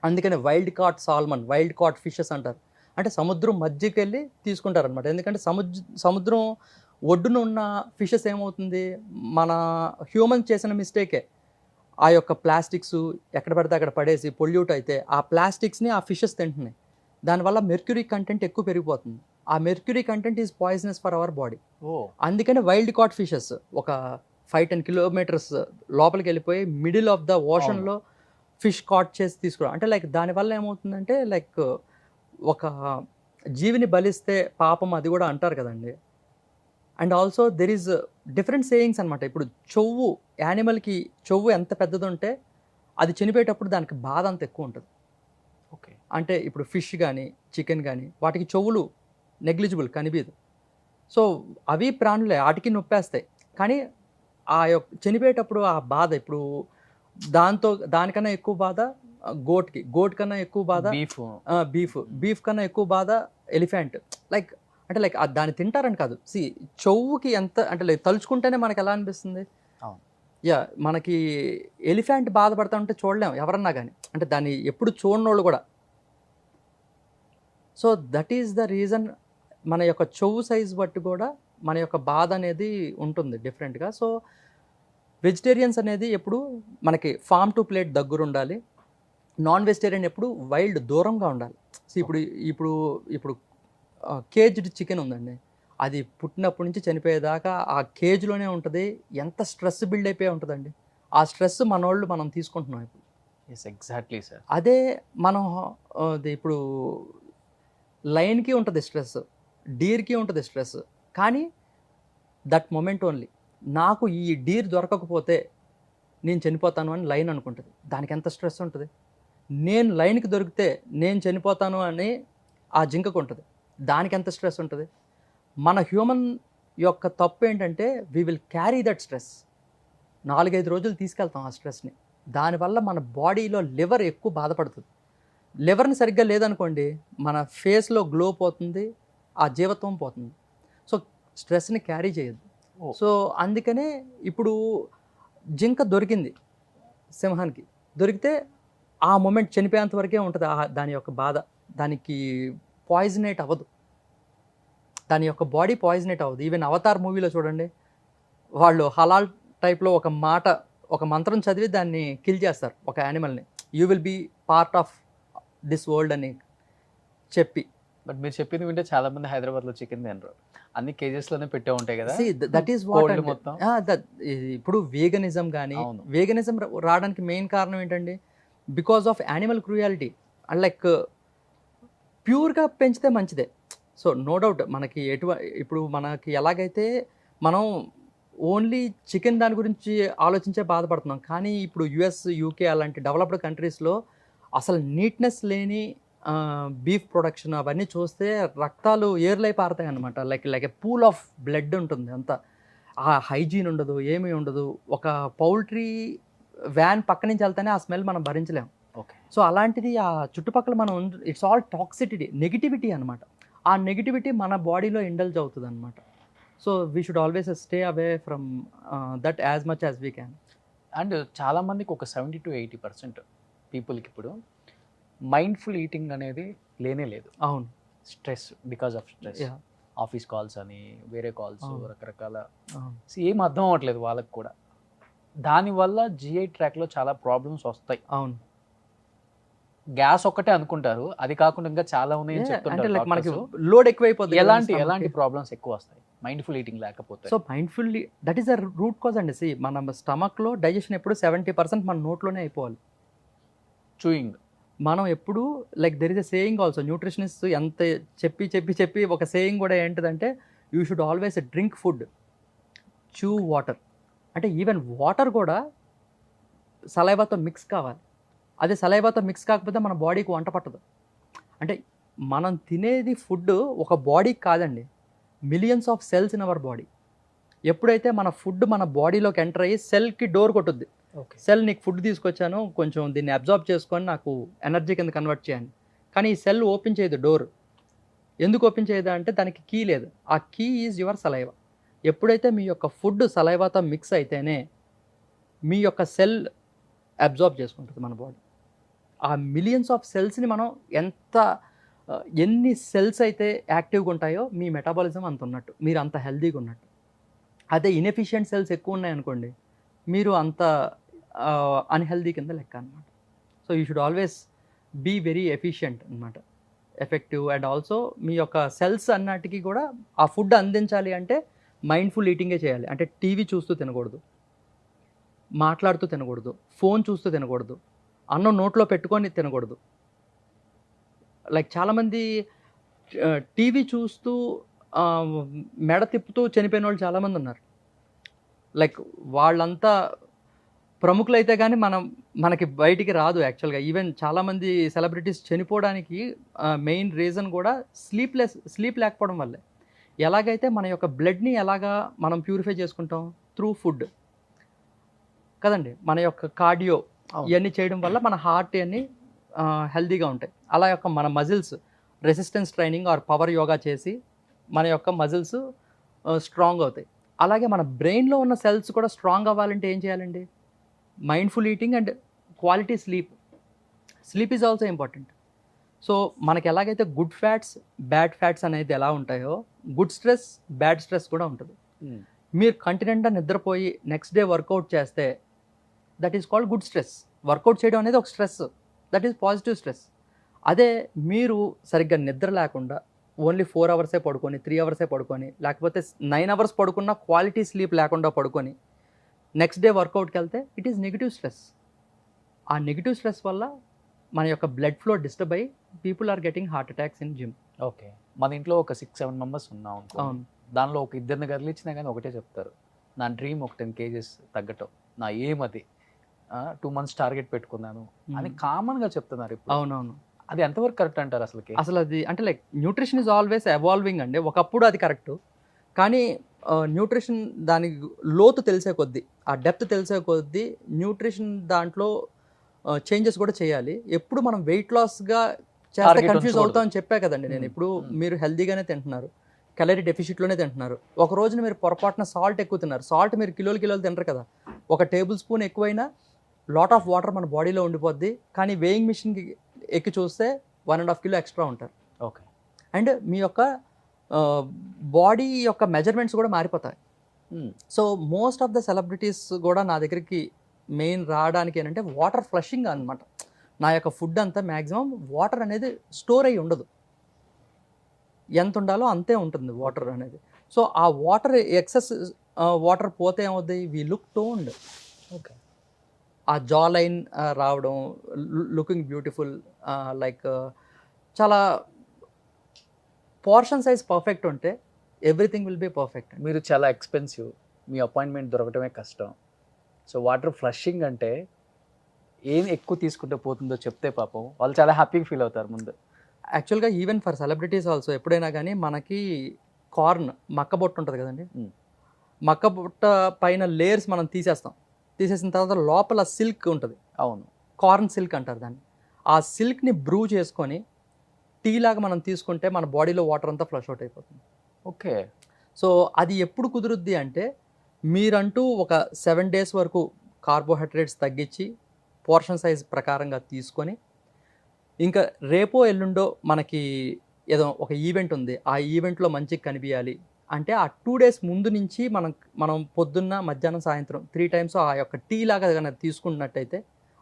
అందుకని wild caught salmon, wild caught fishes అంటారు. అంటే సముద్రం మధ్యకి వెళ్ళి తీసుకుంటారు అనమాట. ఎందుకంటే సముద్రం ఒడ్డున ఉన్న ఫిషెస్ ఏమవుతుంది, మన హ్యూమన్ చేసిన మిస్టేకే ఆ యొక్క ప్లాస్టిక్స్ ఎక్కడ పడితే అక్కడ పడేసి పొల్యూట్ అయితే ఆ ప్లాస్టిక్స్ని ఆ ఫిషెస్ తింటున్నాయి. దానివల్ల మెర్క్యూరీ కంటెంట్ ఎక్కువ పెరిగిపోతుంది. ఆ mercury content is poisonous for our body. ఓ అందుకని వైల్డ్ కాట్ ఫిషెస్ ఒక 5-10 కిలోమీటర్స్ లోపలికి వెళ్ళిపోయి మిడిల్ ఆఫ్ ద ఓషన్లో ఫిష్ కాట్ చేసి తీసుకురా. అంటే లైక్ దానివల్ల ఏమవుతుందంటే లైక్ ఒక జీవిని బలిస్తే పాపం అది కూడా అంటారు కదండి. And also there is different sayings అనమాట. ఇప్పుడు యానిమల్కి చెవు ఎంత పెద్దది ఉంటే అది చనిపోయేటప్పుడు దానికి బాధ అంత ఎక్కువ ఉంటుంది. ఓకే అంటే ఇప్పుడు ఫిష్ కానీ చికెన్ కానీ వాటికి చెవులు నెగ్లిజిబుల్, కనిపించదు. సో అవి ప్రాణులే, వాటికి నొప్పేస్తాయి. కానీ ఆ యొక్క చనిపోయేటప్పుడు ఆ బాధ, ఇప్పుడు దానికన్నా ఎక్కువ బాధ గోట్ కన్నా ఎక్కువ బాధ బీఫ్ కన్నా ఎక్కువ బాధ ఎలిఫెంట్. లైక్ అంటే లైక్ దాన్ని తింటారని కాదు. చెవుకి ఎంత అంటే లైక్ తలుచుకుంటేనే మనకి ఎలా అనిపిస్తుంది. యా, మనకి ఎలిఫెంట్ బాధపడతా ఉంటే చూడలేం ఎవరన్నా కానీ, అంటే దాన్ని ఎప్పుడు చూడనోళ్ళు కూడా. So that is the reason మన యొక్క చెవు సైజ్ బట్టి కూడా మన యొక్క బాధ అనేది ఉంటుంది డిఫరెంట్గా. సో వెజిటేరియన్స్ అనేది ఎప్పుడు మనకి ఫామ్ టు ప్లేట్ దగ్గర ఉండాలి. నాన్ వెజిటేరియన్ ఎప్పుడు వైల్డ్ దూరంగా ఉండాలి. సో ఇప్పుడు కేజ్డ్ చికెన్ ఉందండి, అది పుట్టినప్పటి నుంచి చనిపోయేదాకా ఆ కేజ్లోనే ఉంటుంది. ఎంత స్ట్రెస్ బిల్డ్ అయిపోయి ఉంటుందండి. ఆ స్ట్రెస్ మనం తీసుకుంటున్నాం ఇప్పుడు. Exactly sir. అదే మనం ఇప్పుడు లైన్కి ఉంటుంది స్ట్రెస్, డీర్కి ఉంటుంది స్ట్రెస్, కానీ దట్ మొమెంట్ ఓన్లీ. నాకు ఈ డీర్ దొరకకపోతే నేను చనిపోతాను అని లైన్ అనుకుంటుంది. దానికి ఎంత స్ట్రెస్ ఉంటుంది. నేను లైన్కి దొరికితే నేను చనిపోతాను అని ఆ జింకకు ఉంటుంది. దానికి ఎంత స్ట్రెస్ ఉంటుంది. మన హ్యూమన్ యొక్క తప్పు ఏంటంటే we will carry that stress. 4-5 రోజులు తీసుకెళ్తాం ఆ స్ట్రెస్ని. దానివల్ల మన బాడీలో లివర్ ఎక్కువ బాధపడుతుంది. లివర్ని సరిగ్గా లేదనుకోండి మన ఫేస్లో గ్లో పోతుంది, ఆ జీవత్వం పోతుంది. సో స్ట్రెస్ని క్యారీ చేయొద్దు. సో అందుకనే ఇప్పుడు జింక దొరికింది, సింహానికి దొరికితే ఆ మూమెంట్ చనిపోయేంత వరకే ఉంటుంది దాని యొక్క బాధ. దానికి పాయిజనేట్ అవ్వదు, దాని యొక్క బాడీ పాయిజనేట్ అవ్వదు. ఈవెన్ అవతార్ మూవీలో చూడండి, వాళ్ళు హలాల్ టైప్లో ఒక మంత్రం చదివి దాన్ని కిల్ చేస్తారు, ఒక యానిమల్ని. You will be part of this world అని చెప్పి. బట్ మీరు చెప్పింది వింటే చాలా మంది హైదరాబాద్లో చికెన్ తినరు, అన్ని కేజెస్లోనే పెట్టే ఉంటాయి కదా. దట్ ఈస్ వాట్ మొత్తం. ఇప్పుడు వేగనిజం కానీ, వేగనిజం రావడానికి మెయిన్ కారణం ఏంటండి, because of animal cruelty. And like ప్యూర్గా పెంచితే మంచిదే. సో నో డౌట్ మనకి ఇప్పుడు మనకి ఎలాగైతే మనం ఓన్లీ చికెన్ దాని గురించి ఆలోచించే బాధపడుతున్నాం, కానీ ఇప్పుడు యుఎస్, యూకే అలాంటి డెవలప్డ్ కంట్రీస్లో అసలు నీట్నెస్ లేని బీఫ్ ప్రొడక్షన్ అవన్నీ చూస్తే రక్తాలు ఏర్లై పారుతాయి అనమాట. Like A pool of blood ఉంటుంది అంతా. ఆ హైజీన్ ఉండదు, ఏమీ ఉండదు. ఒక పౌల్ట్రీ వ్యాన్ పక్క నుంచి వెళ్తేనే ఆ స్మెల్ మనం భరించలేం. ఓకే. సో అలాంటిది ఆ చుట్టుపక్కల మనం ఇట్స్ ఆల్ టాక్సిటీ, నెగిటివిటీ అనమాట. ఆ నెగిటివిటీ మన బాడీలో ఇండల్జ్ అవుతుంది అనమాట. So we should always stay away from that as much as we can. And చాలామందికి ఒక 70-80% పీపుల్కి ఇప్పుడు మైండ్ఫుల్ ఈటింగ్ అనేది లేనే లేదు. అవును. Stress, because of stress, Yeah. Office calls అని, వేరే కాల్స్, అవును. రకరకాల అవును. ఏం అర్థం అవ్వట్లేదు వాళ్ళకి కూడా. దానివల్ల GI ట్రాక్లో చాలా ప్రాబ్లమ్స్ వస్తాయి. అవును. గ్యాస్ ఒక్కటే అనుకుంటారు, అది కాకుండా ఇంకా చాలా ఉన్నాయని అంటే చెప్తుంటారు లైక్ మనకి doctors. లోడ్ ఎక్కువైపోతుంది. ఎలాంటి ప్రాబ్లమ్స్ ఎక్కువ వస్తాయి మైండ్ఫుల్ ఈటింగ్ లేకపోతే? So mindfully that is the root cause అండి. సి మన స్టమక్లో డైజెషన్ ఎప్పుడు 70% మన నోట్లోనే అయిపోవాలి. చూయింగ్ మనం ఎప్పుడు like there is a saying also, nutritionist ఎంత చెప్పి ఒక సేయింగ్ కూడా ఏంటిదంటే you should always drink food, chew water. అంటే ఈవెన్ వాటర్ కూడా సలైవాతో మిక్స్ కావాలి. అదే సలైవాతో మిక్స్ కాకపోతే మన బాడీకి వంట పట్టదు. అంటే మనం తినేది ఫుడ్ ఒక బాడీకి కాదండి, millions of cells in our body. ఎప్పుడైతే మన ఫుడ్ మన బాడీలోకి ఎంటర్ అయ్యి సెల్కి డోర్ కొట్టుద్ది, ఓకే సెల్ నీకు ఫుడ్ తీసుకొచ్చాను కొంచెం దీన్ని అబ్జార్బ్ చేసుకొని నాకు ఎనర్జీ కింద కన్వర్ట్ చేయండి, కానీ ఈ సెల్ ఓపెన్ చేయదు డోర్. ఎందుకు ఓపెన్ చేయదు అంటే దానికి కీ లేదు. ఆ కీ ఈజ్ యువర్ సలైవా. ఎప్పుడైతే మీ యొక్క ఫుడ్ సలైవాతో మిక్స్ అయితేనే మీ యొక్క సెల్ అబ్జార్బ్ చేసుకుంటుంది మన బాడీ. ఆ మిలియన్స్ ఆఫ్ సెల్స్ని మనం ఎన్ని సెల్స్ అయితే యాక్టివ్గా ఉంటాయో మీ మెటాబాలిజం అంత ఉన్నట్టు, మీరు అంత హెల్తీగా ఉన్నట్టు. అదే ఇన్ఎఫిషియెంట్ సెల్స్ ఎక్కువ ఉన్నాయనుకోండి, మీరు అంత అన్హెల్దీ కింద లెక్క అనమాట. So you should always be very efficient అనమాట, ఎఫెక్టివ్. అండ్ ఆల్సో మీ యొక్క సెల్స్ అన్నటికీ కూడా ఆ ఫుడ్ అందించాలి అంటే మైండ్ఫుల్ ఈటింగే చేయాలి. అంటే టీవీ చూస్తూ తినకూడదు, మాట్లాడుతూ తినకూడదు, ఫోన్ చూస్తూ తినకూడదు, అన్నం నోట్లో పెట్టుకొని తినకూడదు. లైక్ చాలామంది టీవీ చూస్తూ మెడ తిప్పుతూ చనిపోయిన వాళ్ళు చాలామంది ఉన్నారు. లైక్ వాళ్ళంతా ప్రముఖులైతే కానీ మనకి బయటికి రాదు యాక్చువల్గా. ఈవెన్ చాలామంది సెలబ్రిటీస్ చనిపోవడానికి మెయిన్ రీజన్ కూడా స్లీప్ లేకపోవడం వల్లే. ఎలాగైతే మన యొక్క బ్లడ్ని ఎలాగా మనం ప్యూరిఫై చేసుకుంటాం త్రూ ఫుడ్ కదండి, మన యొక్క కార్డియో ఇవన్నీ చేయడం వల్ల మన హార్ట్ అన్నీ హెల్తీగా ఉంటాయి. అలా యొక్క మన muscles resistance training or power yoga చేసి మన యొక్క మజిల్స్ స్ట్రాంగ్ అవుతాయి. అలాగే మన బ్రెయిన్లో ఉన్న సెల్స్ కూడా స్ట్రాంగ్ అవ్వాలంటే ఏం చేయాలండి? Mindful eating and quality sleep. Sleep is also important. So మనకి ఎలాగైతే గుడ్ ఫ్యాట్స్ బ్యాడ్ ఫ్యాట్స్ అనేది ఎలా ఉంటాయో, గుడ్ స్ట్రెస్ బ్యాడ్ స్ట్రెస్ కూడా ఉంటుంది. మీరు కంటిన్యూగా నిద్రపోయి నెక్స్ట్ డే వర్కౌట్ చేస్తే that is called good stress. Workout చేయడం అనేది ఒక stress, that is positive stress. అదే మీరు సరిగ్గా నిద్ర లేకుండా ఓన్లీ 4 అవర్సే పడుకొని, 3 అవర్సే పడుకొని, లేకపోతే 9 అవర్స్ పడుకున్న క్వాలిటీ స్లీప్ లేకుండా పడుకొని నెక్స్ట్ డే వర్కౌట్కి వెళ్తే ఇట్ ఈస్ నెగిటివ్ స్ట్రెస్. ఆ నెగిటివ్ స్ట్రెస్ వల్ల మన యొక్క బ్లడ్ ఫ్లో డిస్టర్బ్ అయ్యి people are getting heart attacks in gym. Okay, మన ఇంట్లో ఒక 6-7 మెంబర్స్ ఉన్నాం అనుకో, అవును. దానిలో ఒక 2 గదిలిచ్చినా కానీ ఒకటే చెప్తారు, నా డ్రీమ్ ఒక 10 kgs తగ్గటం, నా ఏం అది 2 months టార్గెట్ పెట్టుకున్నాను అని కామన్గా చెప్తున్నారు ఇప్పుడు. అవునవును. అది ఎంతవరకు కరెక్ట్ అంటారు అసలుకి? అసలు అది అంటే like nutrition is always evolving అండి. ఒకప్పుడు అది కరెక్ట్, కానీ న్యూట్రిషన్ దానికి లోతు తెలిసే కొద్దీ, ఆ డెప్త్ తెలిసే కొద్దీ న్యూట్రిషన్ దాంట్లో చేంజెస్ కూడా చేయాలి. ఎప్పుడు మనం వెయిట్ లాస్గా చేస్తే కన్ఫ్యూజ్ అవుతాం అని చెప్పా కదండి నేను. ఇప్పుడు మీరు హెల్దీగానే తింటున్నారు, క్యాలరీ డెఫిషిట్లోనే తింటున్నారు. ఒక రోజున మీరు పొరపాటున సాల్ట్ ఎక్కువ తిన్నారు. సాల్ట్ మీరు కిలోలు తినరు కదా, ఒక టేబుల్ స్పూన్ ఎక్కువైనా లాట్ ఆఫ్ వాటర్ మన బాడీలో ఉండిపోద్ది. కానీ వేయింగ్ మిషన్కి ఎక్కి చూస్తే 1.5 kg ఎక్స్ట్రా ఉంటారు. ఓకే, అండ్ మీ యొక్క బాడీ యొక్క మెజర్మెంట్స్ కూడా మారిపోతాయి. So most of the celebrities కూడా నా దగ్గరికి మెయిన్ రావడానికి ఏంటంటే వాటర్ ఫ్లషింగ్ అనమాట. నా యొక్క ఫుడ్ అంతా మ్యాక్సిమం వాటర్ అనేది స్టోర్ అయ్యి ఉండదు, ఎంత ఉండాలో అంతే ఉంటుంది వాటర్ అనేది. సో ఆ వాటర్ ఎక్సెస్ వాటర్ పోతే ఏమవుతుంది, వీ లుక్ టోన్డ్. ఓకే, ఆ జా లైన్ రావడం, లుకింగ్ బ్యూటిఫుల్, లైక్ చాలా పోర్షన్ సైజ్ పర్ఫెక్ట్ ఉంటే ఎవ్రీథింగ్ విల్ బీ పర్ఫెక్ట్. మీరు చాలా ఎక్స్పెన్సివ్, మీ అపాయింట్మెంట్ దొరకటమే కష్టం. సో వాటర్ ఫ్లషింగ్ అంటే ఏం ఎక్కువ తీసుకుంటే పోతుందో చెప్తే పాపం వాళ్ళు చాలా హ్యాపీగా ఫీల్ అవుతారు ముందు. యాక్చువల్గా ఈవెన్ ఫర్ సెలబ్రిటీస్ ఆల్సో ఎప్పుడైనా కానీ మనకి కార్న్ మక్క బొట్టు ఉంటుంది కదండి, మక్క బొట్ట పైన లేయర్స్ మనం తీసేసిన తర్వాత లోపల సిల్క్ ఉంటుంది. అవును, కార్న్ సిల్క్ అంటారు దాన్ని. ఆ సిల్క్ని బ్రూ చేసుకొని టీ లాగా మనం తీసుకుంటే మన బాడీలో వాటర్ అంతా ఫ్లష్ అవుట్ అయిపోతుంది. ఓకే. సో అది ఎప్పుడు కుదురుద్ది అంటే మీరంటూ ఒక 7 days వరకు కార్బోహైడ్రేట్స్ తగ్గించి పోర్షన్ సైజ్ ప్రకారంగా తీసుకొని, ఇంకా రేపో ఎల్లుండో మనకి ఏదో ఒక ఈవెంట్ ఉంది, ఆ ఈవెంట్లో మంచిగా కనిపించాలి అంటే ఆ 2 days ముందు నుంచి మనం పొద్దున్న మధ్యాహ్నం సాయంత్రం 3 times ఆ యొక్క టీ లాగా కనుక తీసుకున్నట్టయితే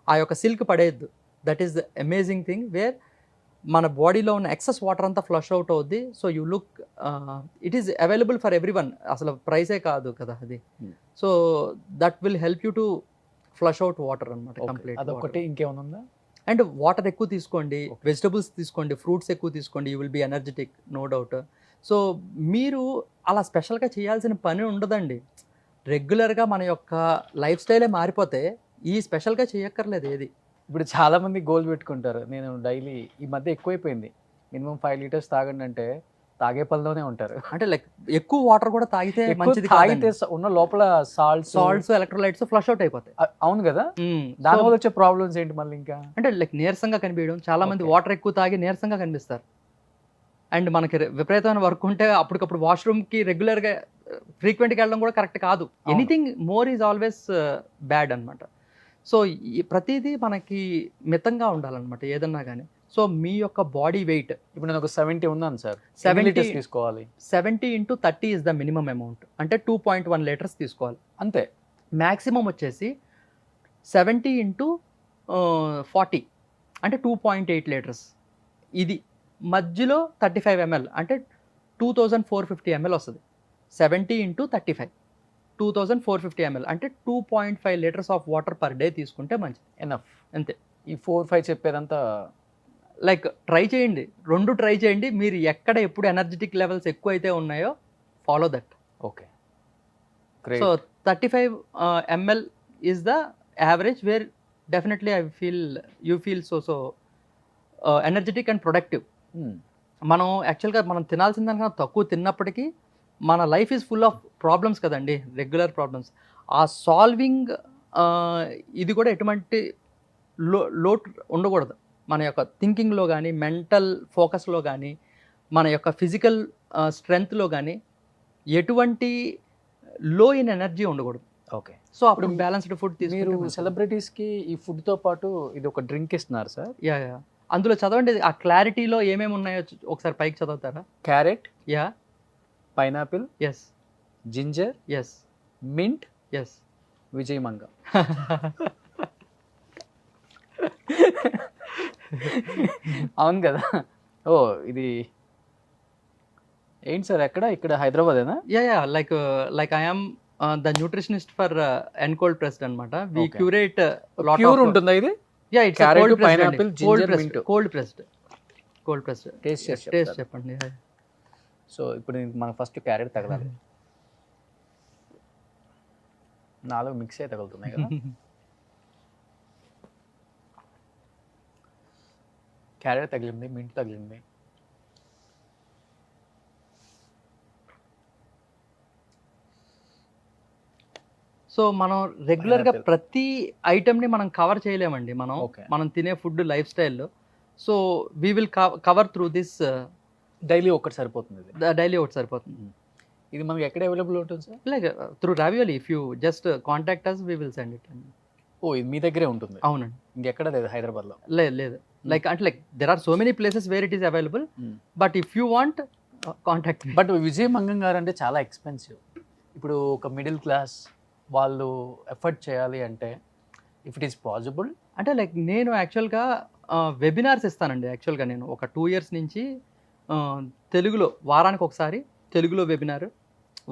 ఆ యొక్క సిల్క్ పడేయద్దు. That is the amazing thing where మన బాడీలో ఉన్న ఎక్సెస్ వాటర్ అంతా ఫ్లష్ అవుట్ అవుద్ది. So you look it is available for every one, అసలు ప్రైసే కాదు కదా అది. So that will help you to flush out water అనమాట కంప్లీట్. అదొకటి. ఇంకేమైనా ఉందా? అండ్ వాటర్ ఎక్కువ తీసుకోండి, వెజిటబుల్స్ తీసుకోండి, ఫ్రూట్స్ ఎక్కువ తీసుకోండి, you will be energetic, no doubt. So మీరు అలా స్పెషల్గా చేయాల్సిన పని ఉండదండి. రెగ్యులర్గా మన యొక్క లైఫ్ స్టైలే మారిపోతే ఈ స్పెషల్గా చేయక్కర్లేదు ఏది. ఇప్పుడు చాలా మంది గోల్ పెట్టుకుంటారు, నేను డైలీ ఈ మధ్య ఎక్కువైపోయింది, మినిమం 5 liters తాగండి అంటే తాగే పనిలోనే ఉంటారు. అంటే లైక్ ఎక్కువ వాటర్ కూడా తాగితే మంచిది తాగితే ఉన్న లోపల సాల్ట్స్ ఎలక్ట్రోలైట్స్ ఫ్లష్ అవుట్ అయిపోతాయి. అవును కదా. దానివల్ల వచ్చే ప్రాబ్లమ్స్ ఏంటి మళ్ళీ? ఇంకా అంటే లైక్ నీరసంగా కనిపించడం, చాలా మంది వాటర్ ఎక్కువ తాగి నీరసంగా కనిపిస్తారు. అండ్ మనకి విపరీతమైన వర్క్ ఉంటే అప్పటికప్పుడు వాష్రూమ్కి రెగ్యులర్గా ఫ్రీక్వెంట్గా వెళ్ళడం కూడా కరెక్ట్ కాదు. Anything more is always bad అనమాట. సో ప్రతిదీ మనకి మితంగా ఉండాలన్నమాట ఏదన్నా కానీ. సో మీ యొక్క బాడీ వెయిట్ ఇప్పుడు నేను ఒక 70 ఉన్నాను సార్, 70 liters తీసుకోవాలి. 70 into 30 is the minimum amount, అంటే 2.1 liters తీసుకోవాలి అంతే. మ్యాక్సిమం వచ్చేసి 70 into 40 అంటే 2.8 liters. ఇది మధ్యలో 35 ml అంటే 2450 ml వస్తుంది. 70 into 35 2450 ml అంటే 2.5 liters of water per day తీసుకుంటే మంచిది. ఎనఫ్. అంతే. ఈ 4-5 చెప్పేదంతా లైక్ ట్రై చేయండి, 2 ట్రై చేయండి. మీరు ఎక్కడ ఎప్పుడు ఎనర్జెటిక్ లెవెల్స్ ఎక్కువ అయితే ఉన్నాయో follow that. Okay. So 35 ml is the average where definitely you feel so energetic and productive. మనం యాక్చువల్గా మనం తినాల్సిన దానికన్నా తక్కువ తిన్నప్పటికీ మన life is full of problems కదండి, రెగ్యులర్ ప్రాబ్లమ్స్. ఆ సాల్వింగ్ ఇది కూడా ఎటువంటి లోటు ఉండకూడదు మన యొక్క థింకింగ్లో కానీ, మెంటల్ ఫోకస్లో కానీ, మన యొక్క ఫిజికల్ స్ట్రెంగ్త్లో కానీ ఎటువంటి లో ఇన్ ఎనర్జీ ఉండకూడదు. ఓకే. సో అప్పుడు బ్యాలెన్స్డ్ ఫుడ్ మీరు తీసుకుంటే సెలబ్రిటీస్కి ఈ ఫుడ్తో పాటు ఇది ఒక డ్రింక్ ఇస్తున్నారు సార్. యా అందులో చదవండి, ఆ క్లారిటీలో ఏమేమి ఉన్నాయో ఒకసారి పైకి చదువుతారా? Carrot, yeah, pineapple, yes, ginger, yes, mint, yes, Vijay Manga. అవును కదా. ఓ ఇది ఏంటి సార్, ఎక్కడ? ఇక్కడ హైదరాబాదేనా? Yeah like I am the nutritionist for encold pressed అనమాట. We Okay. క్యూరేట్ ప్యూర్ ఉంటుందా ఇది? Yeah it's Carrot, cold pineapple, ginger, mint. Cold pressed taste taste చెప్పండి. సో ఇప్పుడు మనం ఫస్ట్ క్యారెట్ తగలాలి. నాలుగు మిక్స్ అయి తగులుతున్నాయి కదా. క్యారెట్ తగిలింది, మింట్ తగిలింది. సో మనం రెగ్యులర్గా Pineapple. ప్రతి ఐటమ్ని మనం కవర్ చేయలేమండి Okay. మనం తినే ఫుడ్ లైఫ్ స్టైల్లో. So we will cover through this. Daily ఒకటి సరిపోతుంది ఇది. డైలీ ఒకటి సరిపోతుంది. ఇది మనకి ఎక్కడ అవైలబుల్ ఉంటుంది sir? Like through ravioli, if you just contact us we will send it. ఓ ఇది మీ దగ్గరే ఉంటుంది? అవునండి. ఇంకెక్కడ లేదు హైదరాబాద్లో? లేదు లైక్ అంటే like there are so many places where it is available, but if you want contact. But Vijay Mangam గారు అంటే చాలా ఎక్స్పెన్సివ్. ఇప్పుడు ఒక మిడిల్ క్లాస్ వాళ్ళు ఎఫర్ట్ చేయాలి అంటే ఇఫ్ ఇట్ ఈస్ పాసిబుల్ అంటే లైక్ నేను యాక్చువల్గా వెబినార్స్ ఇస్తానండి. యాక్చువల్గా నేను ఒక 2 years నుంచి తెలుగులో వారానికి ఒకసారి తెలుగులో వెబినార్,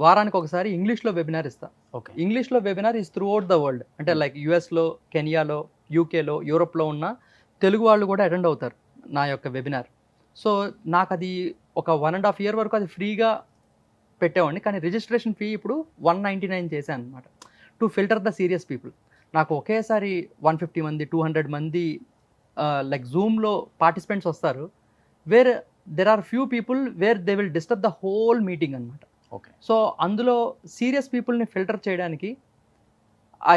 వారానికి ఒకసారి ఇంగ్లీష్లో వెబినార్ ఇస్తాను. ఓకే. ఇంగ్లీష్లో webinar is through out the world. అంటే లైక్ యుఎస్లో, కెనియాలో, యూకేలో, యూరోప్లో ఉన్న తెలుగు వాళ్ళు కూడా అటెండ్ అవుతారు నా యొక్క వెబినార్. సో నాకు అది ఒక 1.5 year వరకు అది ఫ్రీగా పెట్టేవాడిని, కానీ రిజిస్ట్రేషన్ ఫీ ఇప్పుడు 199 చేశాను అనమాట, to filter the serious people. నాకు ఒకేసారి 150 మంది 200 మంది లైక్ జూమ్లో పార్టిసిపెంట్స్ వస్తారు, where there are few people where they will disturb the whole meeting అనమాట. ఓకే. సో అందులో సీరియస్ పీపుల్ని ఫిల్టర్ చేయడానికి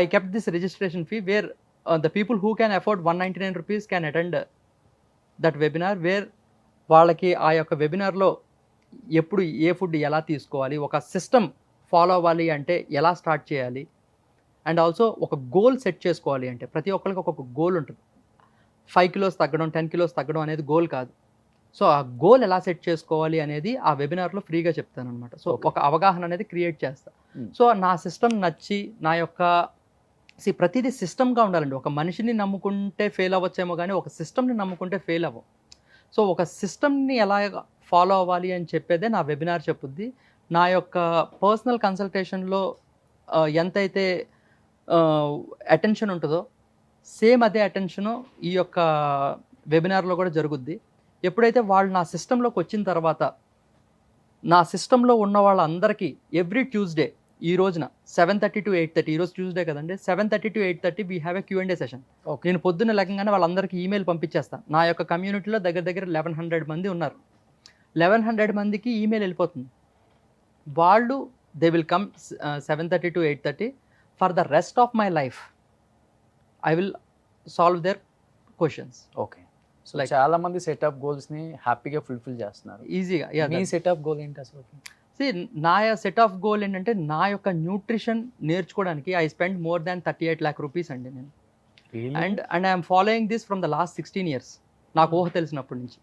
I kept this registration fee where the people who can afford 199 rupees can attend that webinar, where వాళ్ళకి ఆ యొక్క వెబినార్లో ఎప్పుడు ఏ ఫుడ్ ఎలా తీసుకోవాలి, ఒక సిస్టమ్ ఫాలో అవ్వాలి అంటే ఎలా స్టార్ట్ చేయాలి, అండ్ ఆల్సో ఒక గోల్ సెట్ చేసుకోవాలి అంటే ప్రతి ఒక్కరికి ఒక్కొక్క గోల్ ఉంటుంది. 5 కిలోస్ తగ్గడం, 10 కిలోస్ తగ్గడం అనేది గోల్ కాదు. సో ఆ గోల్ ఎలా సెట్ చేసుకోవాలి అనేది ఆ వెబినార్లో ఫ్రీగా చెప్తాను అనమాట. సో ఒక అవగాహన అనేది క్రియేట్ చేస్తా. సో నా సిస్టమ్ నచ్చి నా యొక్క ప్రతిదీ సిస్టమ్గా ఉండాలండి. ఒక మనిషిని నమ్ముకుంటే ఫెయిల్ అవ్వచ్చేమో కానీ ఒక సిస్టమ్ని నమ్ముకుంటే ఫెయిల్ అవ్వం. సో ఒక సిస్టమ్ని ఎలా ఫాలో అవ్వాలి అని చెప్పేదే నా వెబినార్ చెప్పుద్ది. నా యొక్క పర్సనల్ కన్సల్టేషన్లో ఎంతైతే అటెన్షన్ ఉంటుందో సేమ్ అదే అటెన్షను ఈ యొక్క వెబినార్లో కూడా జరుగుద్ది. ఎప్పుడైతే వాళ్ళు నా సిస్టంలోకి వచ్చిన తర్వాత నా సిస్టంలో ఉన్న వాళ్ళందరికీ ఎవ్రీ ట్యూస్డే ఈ రోజున 7:30 to 8:30, ఈరోజు ట్యూస్డే కదండి, 7:30 to 8:30 we have a Q&A session. నేను పొద్దున్న లెక్కగానే వాళ్ళందరికీ ఈమెయిల్ పంపించేస్తాను. నా యొక్క కమ్యూనిటీలో దగ్గర 1100 మంది ఉన్నారు. 1100 మందికి ఈమెయిల్ వెళ్ళిపోతుంది. వాళ్ళు they will come 7:30 to 8:30 for the rest of my life. I will solve there questions. Okay. So చాలా మంది సెటప్ గోల్స్ ని హ్యాపీగా ఫుల్ఫిల్ చేస్తున్నారు ఈజీగా. మీ సెటప్ గోల్ ఏంటి అసలు? నా సెట్ ఆఫ్ గోల్ ఏంటంటే నా యొక్క న్యూట్రిషన్ నేర్చుకోవడానికి I spend more than 38 lakh rupees అండి నేను. And I'm following this from the last 16 years. నాకు ఊహ తెలిసినప్పటి నుంచి.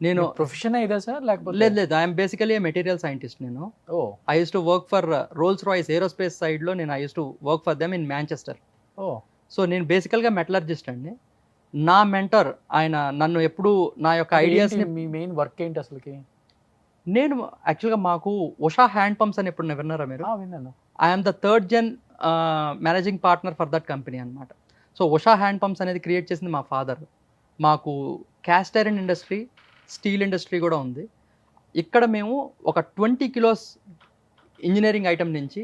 నేను ప్రొఫెషన్ ఇదా సార్ లేకపోతే? లేదు, ఐఎమ్ బేసికలీ మెటీరియల్ సైంటిస్ట్. నేను I use to work for Rolls Royce aerospace సైడ్లో. నేను I use to work for them in Manchester. So నేను బేసికల్గా మెటలర్జిస్ట్ అండి. నా మెంటర్ ఆయన నన్ను ఎప్పుడు నా యొక్క ఐడియాస్ని. మీ మెయిన్ వర్క్ ఏంటి అసలుకి? నేను యాక్చువల్గా మాకు ఉషా హ్యాండ్ పంప్స్ అని ఎప్పుడు విన్నారా మీరు? విన్నాను. I'm the 3rd gen managing partner for that company అనమాట. సో ఉషా హ్యాండ్ పంప్స్ అనేది క్రియేట్ చేసింది మా ఫాదర్. మాకు cast iron industry, steel industry కూడా ఉంది. ఇక్కడ మేము ఒక 20 kilos ఇంజనీరింగ్ ఐటమ్ నుంచి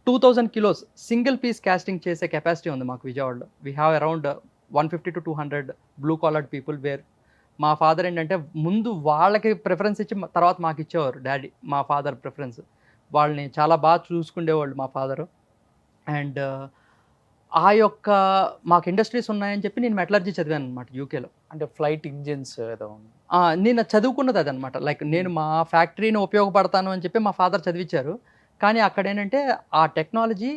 2000 kilos సింగిల్ పీస్ కాస్టింగ్ చేసే కెపాసిటీ ఉంది మాకు విజయవాడలో. We have around 150 to 200 blue collared people. Where మా ఫాదర్ ఏంటంటే ముందు వాళ్ళకి ప్రిఫరెన్స్ ఇచ్చి తర్వాత మాకు ఇచ్చేవారు డాడీ. మా ఫాదర్ ప్రిఫరెన్స్, వాళ్ళని చాలా బాగా చూసుకునేవాళ్ళు మా ఫాదరు. అండ్ ఆ యొక్క మాకు ఇండస్ట్రీస్ ఉన్నాయని చెప్పి నేను మెటలర్జీ చదివాను అనమాట యూకేలో. అంటే ఫ్లైట్ ఇంజిన్స్ ఏదో నేను చదువుకున్నది అదనమాట. లైక్ నేను మా ఫ్యాక్టరీని ఉపయోగపడతాను అని చెప్పి మా ఫాదర్ చదివించారు. కానీ అక్కడ ఏంటంటే ఆ టెక్నాలజీ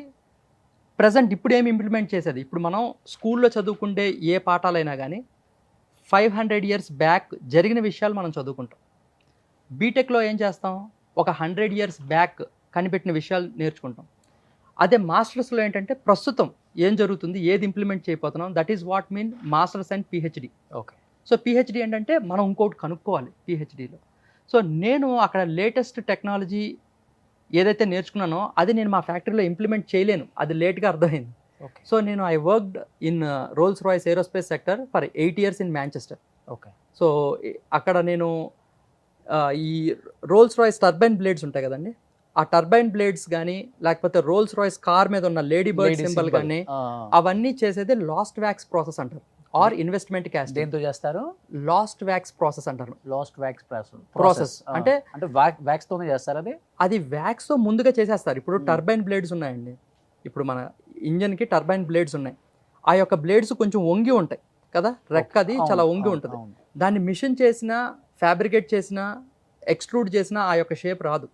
ప్రజెంట్ ఇప్పుడు ఏమి ఇంప్లిమెంట్ చేసేది. ఇప్పుడు మనం స్కూల్లో చదువుకుంటే ఏ పాఠాలైనా కానీ 500 years బ్యాక్ జరిగిన విషయాలు మనం చదువుకుంటాం. బీటెక్లో ఏం చేస్తాం, ఒక 100 years బ్యాక్ కనిపెట్టిన విషయాలు నేర్చుకుంటాం. అదే మాస్టర్స్లో ఏంటంటే ప్రస్తుతం ఏం జరుగుతుంది, ఏది ఇంప్లిమెంట్ చేయబోతున్నాం, that is what mean masters and PhD. Okay. So PhD ఏంటంటే మనం ఇంకోటి కనుక్కోవాలి పిహెచ్డిలో. సో నేను అక్కడ లేటెస్ట్ టెక్నాలజీ ఏదైతే నేర్చుకున్నానో అది నేను మా ఫ్యాక్టరీలో ఇంప్లిమెంట్ చేయలేను, అది లేట్గా అర్థమైంది. సో నేను I worked in Rolls Royce aerospace sector for 8 years in Manchester. Okay. So అక్కడ నేను ఈ రోల్స్ రాయ్స్ టర్బైన్ బ్లేడ్స్ ఉంటాయి కదండి, ఆ టర్బైన్ బ్లేడ్స్ కానీ లేకపోతే రోల్స్ రాయ్స్ కార్ మీద ఉన్న లేడీ బర్డ్ సింబల్ కానీ అవన్నీ చేసేది లాస్ట్ వ్యాక్స్ ప్రాసెస్ అంటారు, ఆర్ ఇన్వెస్ట్మెంట్ కాస్టింగ్. దేంతో చేస్తారు? లాస్ట్ వ్యాక్స్ ప్రాసెస్ అంటారు. లాస్ట్ వ్యాక్స్ ప్రాసెస్ అంటే వ్యాక్స్ తోనే చేస్తారు. అది వ్యాక్స్ తో ముందుగా చేసేస్తారు. ఇప్పుడు టర్బైన్ బ్లేడ్స్ ఉన్నాయండి, ఇప్పుడు మన ఇంజన్కి టర్బైన్ బ్లేడ్స్ ఉన్నాయి. ఆ యొక్క బ్లేడ్స్ కొంచెం వంగి ఉంటాయి కదా, రెక్కది చాలా వంగి ఉంటుంది. దాన్ని మిషన్ చేసినా, ఫ్యాబ్రికేట్ చేసినా, ఎక్స్ట్రూడ్ చేసినా ఆ యొక్క షేప్ రాదు.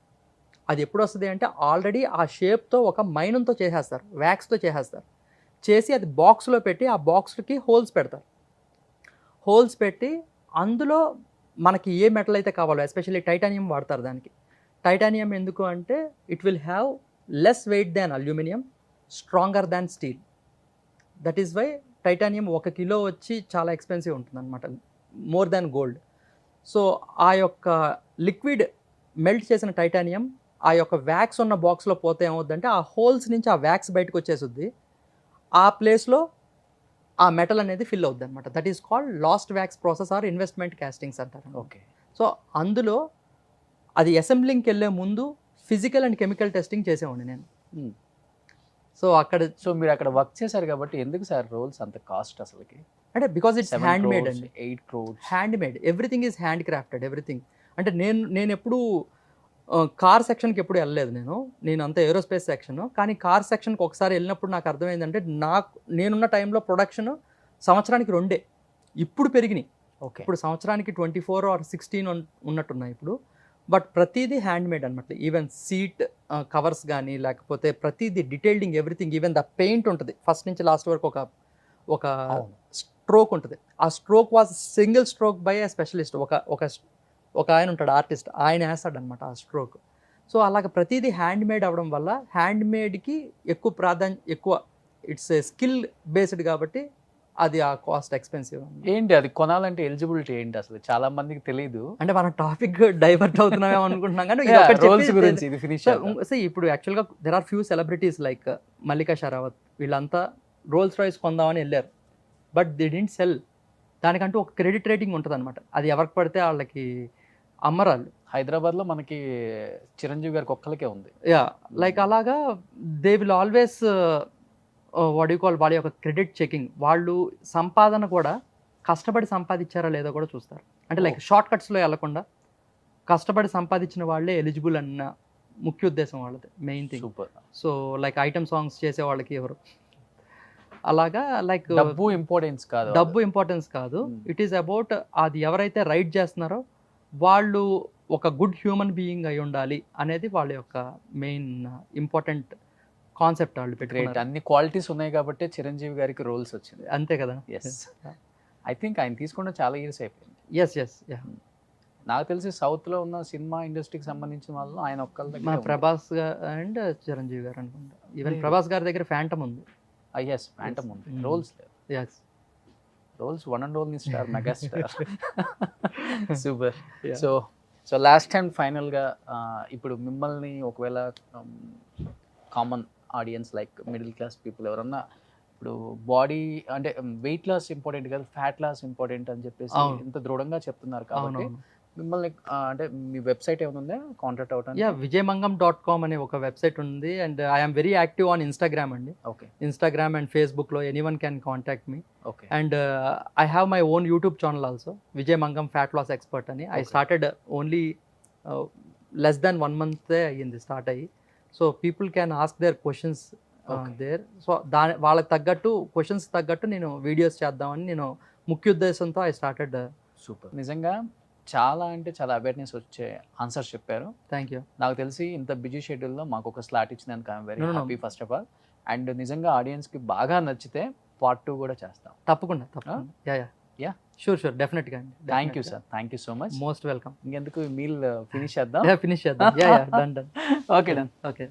అది ఎప్పుడు వస్తుంది అంటే ఆల్రెడీ ఆ షేప్తో ఒక మైనంతో చేసేస్తారు, వ్యాక్స్తో చేసేస్తారు. చేసి అది బాక్స్లో పెట్టి ఆ బాక్స్కి హోల్స్ పెడతారు. హోల్స్ పెట్టి అందులో మనకి ఏ మెటల్ అయితే కావాలో, ఎస్పెషల్లీ టైటానియం వాడతారు దానికి. టైటానియం ఎందుకు అంటే it will have less weight than aluminium, stronger than steel. That is why titanium 1 kilo వచ్చి చాలా ఎక్స్పెన్సివ్ ఉంటుంది అనమాట, మోర్ దాన్ గోల్డ్. సో ఆ యొక్క లిక్విడ్ మెల్ట్ చేసిన టైటానియం ఆ యొక్క వ్యాక్స్ ఉన్న బాక్స్లో పోతే ఏమవుద్దంటే ఆ హోల్స్ నుంచి ఆ వ్యాక్స్ బయటకు వచ్చేస్తుంది. ఆ ప్లేస్లో ఆ మెటల్ అనేది ఫిల్ అవుద్ది అనమాట. That is called lost wax process or investment castings అంటారు. ఓకే. సో అందులో అది అసెంబ్లింగ్కి వెళ్ళే ముందు ఫిజికల్ అండ్ కెమికల్ టెస్టింగ్ చేసేవాడిని నేను. సో మీరు అక్కడ వర్క్ చేశారు కాబట్టి ఎందుకు సార్ రోల్స్ అంత కాస్ట్ అసలుకి? అంటే బికాజ్ ఇట్స్ హ్యాండ్ మేడ్ అండి. 8 crores hand made, everything is hand crafted, everything. అంటే నేను ఎప్పుడు కార్ సెక్షన్కి ఎప్పుడు వెళ్ళలేదు. నేను అంతా ఏరోస్పేస్ సెక్షన్. కానీ కార్ సెక్షన్కి ఒకసారి వెళ్ళినప్పుడు నాకు అర్థమైందంటే నేనున్న టైంలో ప్రొడక్షన్ సంవత్సరానికి 2 ఇప్పుడు పెరిగినాయి. ఓకే. ఇప్పుడు సంవత్సరానికి 24 or 16 ఉన్నట్టున్నాయి ఇప్పుడు. బట్ ప్రతిదీ హ్యాండ్ మేడ్ అనమాట. ఈవెన్ సీట్ కవర్స్ కానీ లేకపోతే ప్రతిదీ డీటెయిల్డింగ్ ఎవ్రీథింగ్, ఈవెన్ ద పెయింట్ ఉంటుంది ఫస్ట్ నుంచి లాస్ట్ వరకు ఒక స్ట్రోక్ ఉంటుంది. ఆ stroke was single stroke by A specialist. ఒక ఆయన ఉంటాడు ఆర్టిస్ట్, ఆయన వేస్తాడు అనమాట ఆ స్ట్రోక్. సో అలాగ ప్రతిదీ హ్యాండ్ మేడ్ అవ్వడం వల్ల హ్యాండ్ మేడ్కి ఎక్కువ ఇట్స్ స్కిల్ బేస్డ్ కాబట్టి అది ఆ కాస్ట్ ఎక్స్పెన్సివ్. ఏంటి అది కొనాలంటే ఎలిజిబిలిటీ ఏంటి అసలు చాలా మందికి తెలియదు. అంటే మనం టాపిక్ డైవర్ట్ అవుతున్నామేమో అనుకుంటున్నాం కానీ రోల్స్ గురించి ఇది ఫినిష్ ఇప్పుడు యాక్చువల్గా there are few celebrities like Mallika Sherawat, వీళ్ళంతా రోల్స్ రాయ్స్ కొందామని వెళ్ళారు, బట్ ది డింట్ సెల్. దానికంటూ ఒక క్రెడిట్ రేటింగ్ ఉంటుంది అనమాట. అది ఎవరికి పడితే వాళ్ళకి అమ్మరాళ్ళు. హైదరాబాద్లో మనకి చిరంజీవి గారికి ఒక్కరికే ఉంది. యా, లైక్ అలాగా దే విల్ ఆల్వేస్ వాళ్ళ యొక్క క్రెడిట్ చెకింగ్, వాళ్ళు సంపాదన కూడా కష్టపడి సంపాదించారా లేదో కూడా చూస్తారు. అంటే లైక్ షార్ట్ కట్స్లో వెళ్లకుండా కష్టపడి సంపాదించిన వాళ్ళే ఎలిజిబుల్ అన్న ముఖ్య ఉద్దేశం వాళ్ళది, main thing. Super. So like item songs చేసే వాళ్ళకి ఎవరు అలాగా లైక్ డబ్బు ఇంపార్టెన్స్ కాదు. ఇట్ ఈస్ అబౌట్ అది ఎవరైతే రైట్ చేస్తున్నారో వాళ్ళు ఒక గుడ్ హ్యూమన్ బీయింగ్ అయి ఉండాలి అనేది వాళ్ళ యొక్క మెయిన్ ఇంపార్టెంట్ కాన్సెప్ట్ వాళ్ళు పెట్టుకున్నారు. అన్ని క్వాలిటీస్ ఉన్నాయి కాబట్టి చిరంజీవి గారికి రోల్స్ వచ్చింది. అంతే కదా. ఐ థింక్ ఆయన తీసుకుంటే చాలా ఇయర్స్ అయిపోయింది. ఎస్ నాకు తెలిసి సౌత్ లో ఉన్న సినిమా ఇండస్ట్రీకి సంబంధించిన వాళ్ళు ఆయన ఒక్కళ్ళ దగ్గర ప్రభాస్ అండ్ చిరంజీవి గారు అనుకుంటా. ఈవెన్ ప్రభాస్ గారి దగ్గర ఫ్యాంటమ్ ఉంది. ఎస్, ఫ్యాంటమ్ ఉంది. Rolls yes, Rolls one and only star, megastar. Super. So last and ఫైనల్గా ఇప్పుడు మిమ్మల్ని ఒకవేళ common audience like middle class people ఎవరన్నా ఇప్పుడు బాడీ అంటే వెయిట్ లాస్ ఇంపార్టెంట్ కాదు, ఫ్యాట్ లాస్ ఇంపార్టెంట్ అని చెప్పేసి ఇంత దృఢంగా చెప్తున్నారు కాబట్టి మిమ్మల్ని అంటే మీ వెబ్సైట్ ఏమైనా ఉందా కాంటాక్ట్ అవడానికి? vijayamangam.com అనే ఒక వెబ్సైట్ ఉంది. And I'm very active on Instagram అండి. ఓకే. ఇన్స్టాగ్రామ్ అండ్ ఫేస్బుక్లో anyone can contact me. Okay. And I have my own YouTube channel also, Vijay Mangam fat loss expert అని. I started only less than 1 month అయ్యింది స్టార్ట్ అయ్యి. So people can ask their questions there. So వాళ్ళకి తగ్గట్టు క్వశ్చన్స్ తగ్గట్టు నేను వీడియోస్ చేద్దామని నేను ముఖ్య ఉద్దేశంతో ఐ స్టార్టెడ్. సూపర్. నిజంగా చాలా అంటే చాలా అవేర్నెస్ వచ్చే ఆన్సర్స్ చెప్పారు. Thank you. నాకు తెలిసి ఇంత బిజీ షెడ్యూల్లో మాకు ఒక స్లాట్ ఇచ్చినందుకు I'm very happy first of all. And నిజంగా ఆడియన్స్కి బాగా నచ్చితే part 2 కూడా చేస్తాం. తప్పకుండా. యా షూర్ డెఫినెట్గా. Thank you sir, thank you so much. Most welcome. ఇంకెందుకు మీల్ ఫినిష్ చేద్దాం. ఫినిష్ చేద్దాం. డన్. Okay, done. ఓకే.